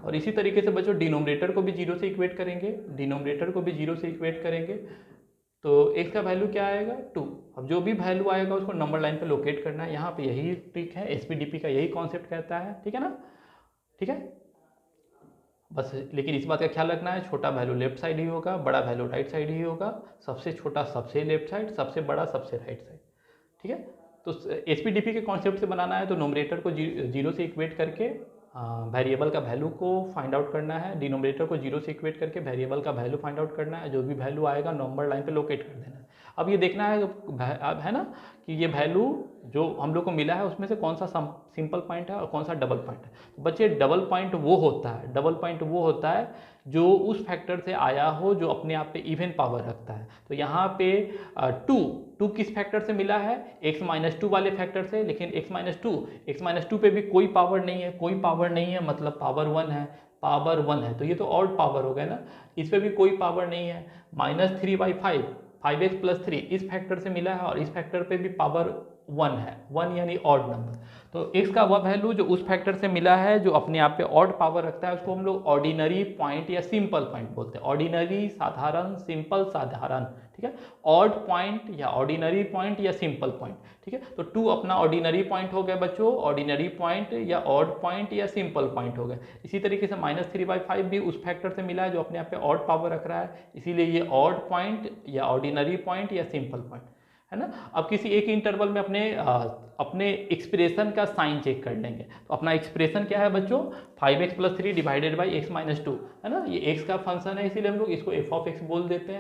और इसी तरीके से बच्चों डिनोमिनेटर को भी 0 से इक्वेट करेंगे, डिनोमिनेटर को भी 0 से इक्वेट करेंगे, तो x का वैल्यू क्या आएगा, 2। अब जो भी वैल्यू आएगा उसको नंबर लाइन पे लोकेट करना है। यहाँ पे यही ट्रिक है, एसपीडीपी का यही कॉन्सेप्ट कहता है, ठीक है ना, ठीक है। बस लेकिन इस बात का ख्याल रखना है, छोटा वैल्यू लेफ्ट साइड ही होगा, बड़ा वैल्यू राइट साइड ही होगा, सबसे छोटा सबसे लेफ्ट साइड, सबसे बड़ा सबसे राइट साइड, ठीक है। तो एसपीडीपी के कॉन्सेप्ट से बनाना है, तो नोमरेटर को 0 से इक्वेट करके वेरिएबल का वैल्यू को फाइंड आउट करना है, डिनोमिनेटर को 0 से इक्वेट करके वेरिएबल का वैल्यू फाइंड आउट करना है, जो भी वैल्यू आएगा नंबर लाइन पे लोकेट कर देना है। अब ये देखना है, अब है ना कि ये वैल्यू जो हम लोग को मिला है उसमें से कौन सा सिंपल पॉइंट है और कौन सा डबल पॉइंट है। तो बच्चे डबल पॉइंट वो होता है जो उस फैक्टर से आया हो जो अपने आप पे इवन पावर रखता है। तो यहाँ पे 2 किस फैक्टर से मिला है, x-2 वाले फैक्टर से, लेकिन x-2 पे भी कोई पावर नहीं है, कोई पावर नहीं है मतलब पावर 1 है, पावर 1 है, तो ये तो ऑड पावर हो गया ना, इस पे भी कोई पावर नहीं है। -3/5 5x + 3 इस फैक्टर से मिला है और इस फैक्टर पे भी पावर 1 है, 1 यानी ऑड नंबर। तो x का वह वैल्यू जो उस फैक्टर से मिला है जो अपने आप पे ऑड पावर रखता है, उसको हम लोग ऑर्डिनरी पॉइंट या सिंपल पॉइंट बोलते हैं। ऑर्डिनरी साधारण, सिंपल साधारण, ठीक है, ऑड पॉइंट या ऑर्डिनरी पॉइंट या सिंपल पॉइंट, ठीक है। तो 2 अपना ऑर्डिनरी पॉइंट हो गया बच्चों, ऑर्डिनरी पॉइंट या ऑड पॉइंट या सिंपल पॉइंट हो गया। इसी तरीके से -3/5 भी उस फैक्टर से मिला है जो अपने आप पे ऑड पावर रख रहा है, इसीलिए ये ऑड पॉइंट या ऑर्डिनरी पॉइंट या सिंपल पॉइंट, है ना। अब किसी एक इंटरवल में अपने एक्सप्रेशन का साइन चेक कर लेंगे। तो अपना एक्सप्रेशन क्या है बच्चों, 5x + 3 डिवाइडेड बाई x-2, है ना। ये x का फंक्शन है, इसीलिए हम लोग इसको f बोल देते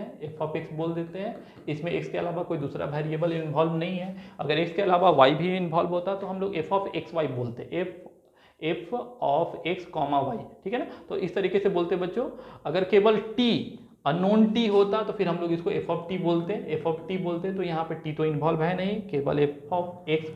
हैं, इसमें x के अलावा कोई दूसरा वेरिएबल इन्वॉल्व नहीं है। अगर x के अलावा y भी इन्वॉल्व होता तो हम लोग f(x, y) बोलते, f(x, y), ठीक है ना। तो इस तरीके से बोलते बच्चों। अगर केवल t अननोन टी होता तो फिर हम लोग इसको एफ ऑफ टी बोलते हैं, एफ ऑफ टी बोलते हैं। तो यहाँ पे टी तो इन्वॉल्व है नहीं, केवल F of x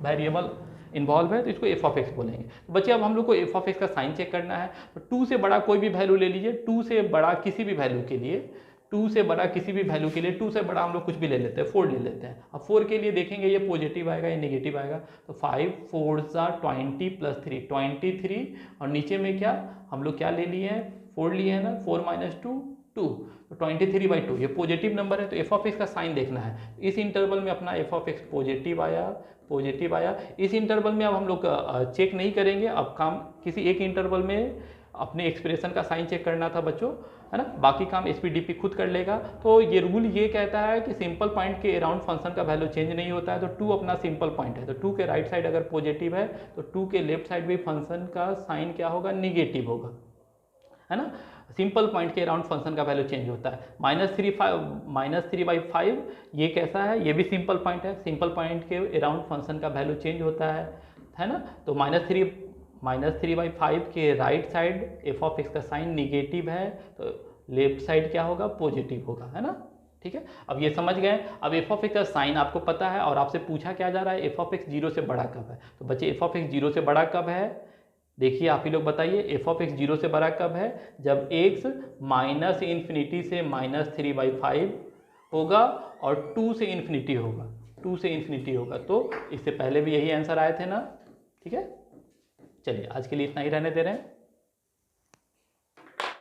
variable involve है, तो इसको एफ ऑफ एक्स बोलेंगे। तो बच्चे अब हम लोग को एफ ऑफ एक्स का साइन चेक करना है। तो 2 से बड़ा कोई भी वैल्यू ले लीजिए, 2 से बड़ा किसी भी वैल्यू के लिए, 2 से बड़ा किसी भी वैल्यू के लिए, 2 से बड़ा हम लोग कुछ भी ले लेते हैं, 4 ले लेते हैं। अब 4 के लिए देखेंगे ये पॉजिटिव आएगा या नेगेटिव आएगा। तो 5 4 20 + 3 23, और नीचे में क्या हम लोग क्या ले लिए हैं, 4 लिए हैं ना, 4 - 2 2, तो 23/2 ये पॉजिटिव नंबर है। तो एफ ऑफ एक्स का साइन देखना है। इस इंटरवल में अपना एफ ऑफ एक्स पॉजिटिव आया, पॉजिटिव आया। इस इंटरवल में अब हम लोग चेक नहीं करेंगे, अब काम किसी एक इंटरवल में अपने एक्सप्रेशन का साइन चेक करना था बच्चों, है ना, बाकी काम एसपीडीपी खुद कर लेगा। तो ये रूल ये कहता है कि सिंपल पॉइंट के अराउंड फंक्शन का वैल्यू चेंज नहीं होता है। तो 2 अपना सिंपल पॉइंट है, तो 2 के राइट साइड अगर पॉजिटिव है तो 2 के लेफ्ट साइड भी फंक्शन का साइन क्या होगा, निगेटिव होगा, है ना। सिंपल पॉइंट के अराउंड फंक्शन का वैल्यू चेंज होता है। -3/5 ये कैसा है, ये भी सिंपल पॉइंट है, सिंपल पॉइंट के अराउंड फंक्शन का वैल्यू चेंज होता है ना। तो -3/5 के right side F of x का साइन निगेटिव है, तो लेफ्ट साइड क्या होगा, पॉजिटिव होगा, है ना। ठीक है, अब ये समझ गए। अब एफ ऑफ एक्स का साइन आपको पता है और आपसे पूछा क्या जा रहा है, एफ ऑफ एक्स 0 से बड़ा कब है। तो बच्चे एफ ऑफ एक्स 0 से बड़ा कब है, देखिए आप ही लोग बताइए, एफ ऑफ एक्स 0 से बड़ा कब है, जब x -∞ से -3/5 होगा और 2 से इन्फिनिटी होगा, 2 से इन्फिनिटी होगा। तो इससे पहले भी यही आंसर आए थे ना। ठीक है, चलिए आज के लिए इतना ही रहने दे रहे हैं।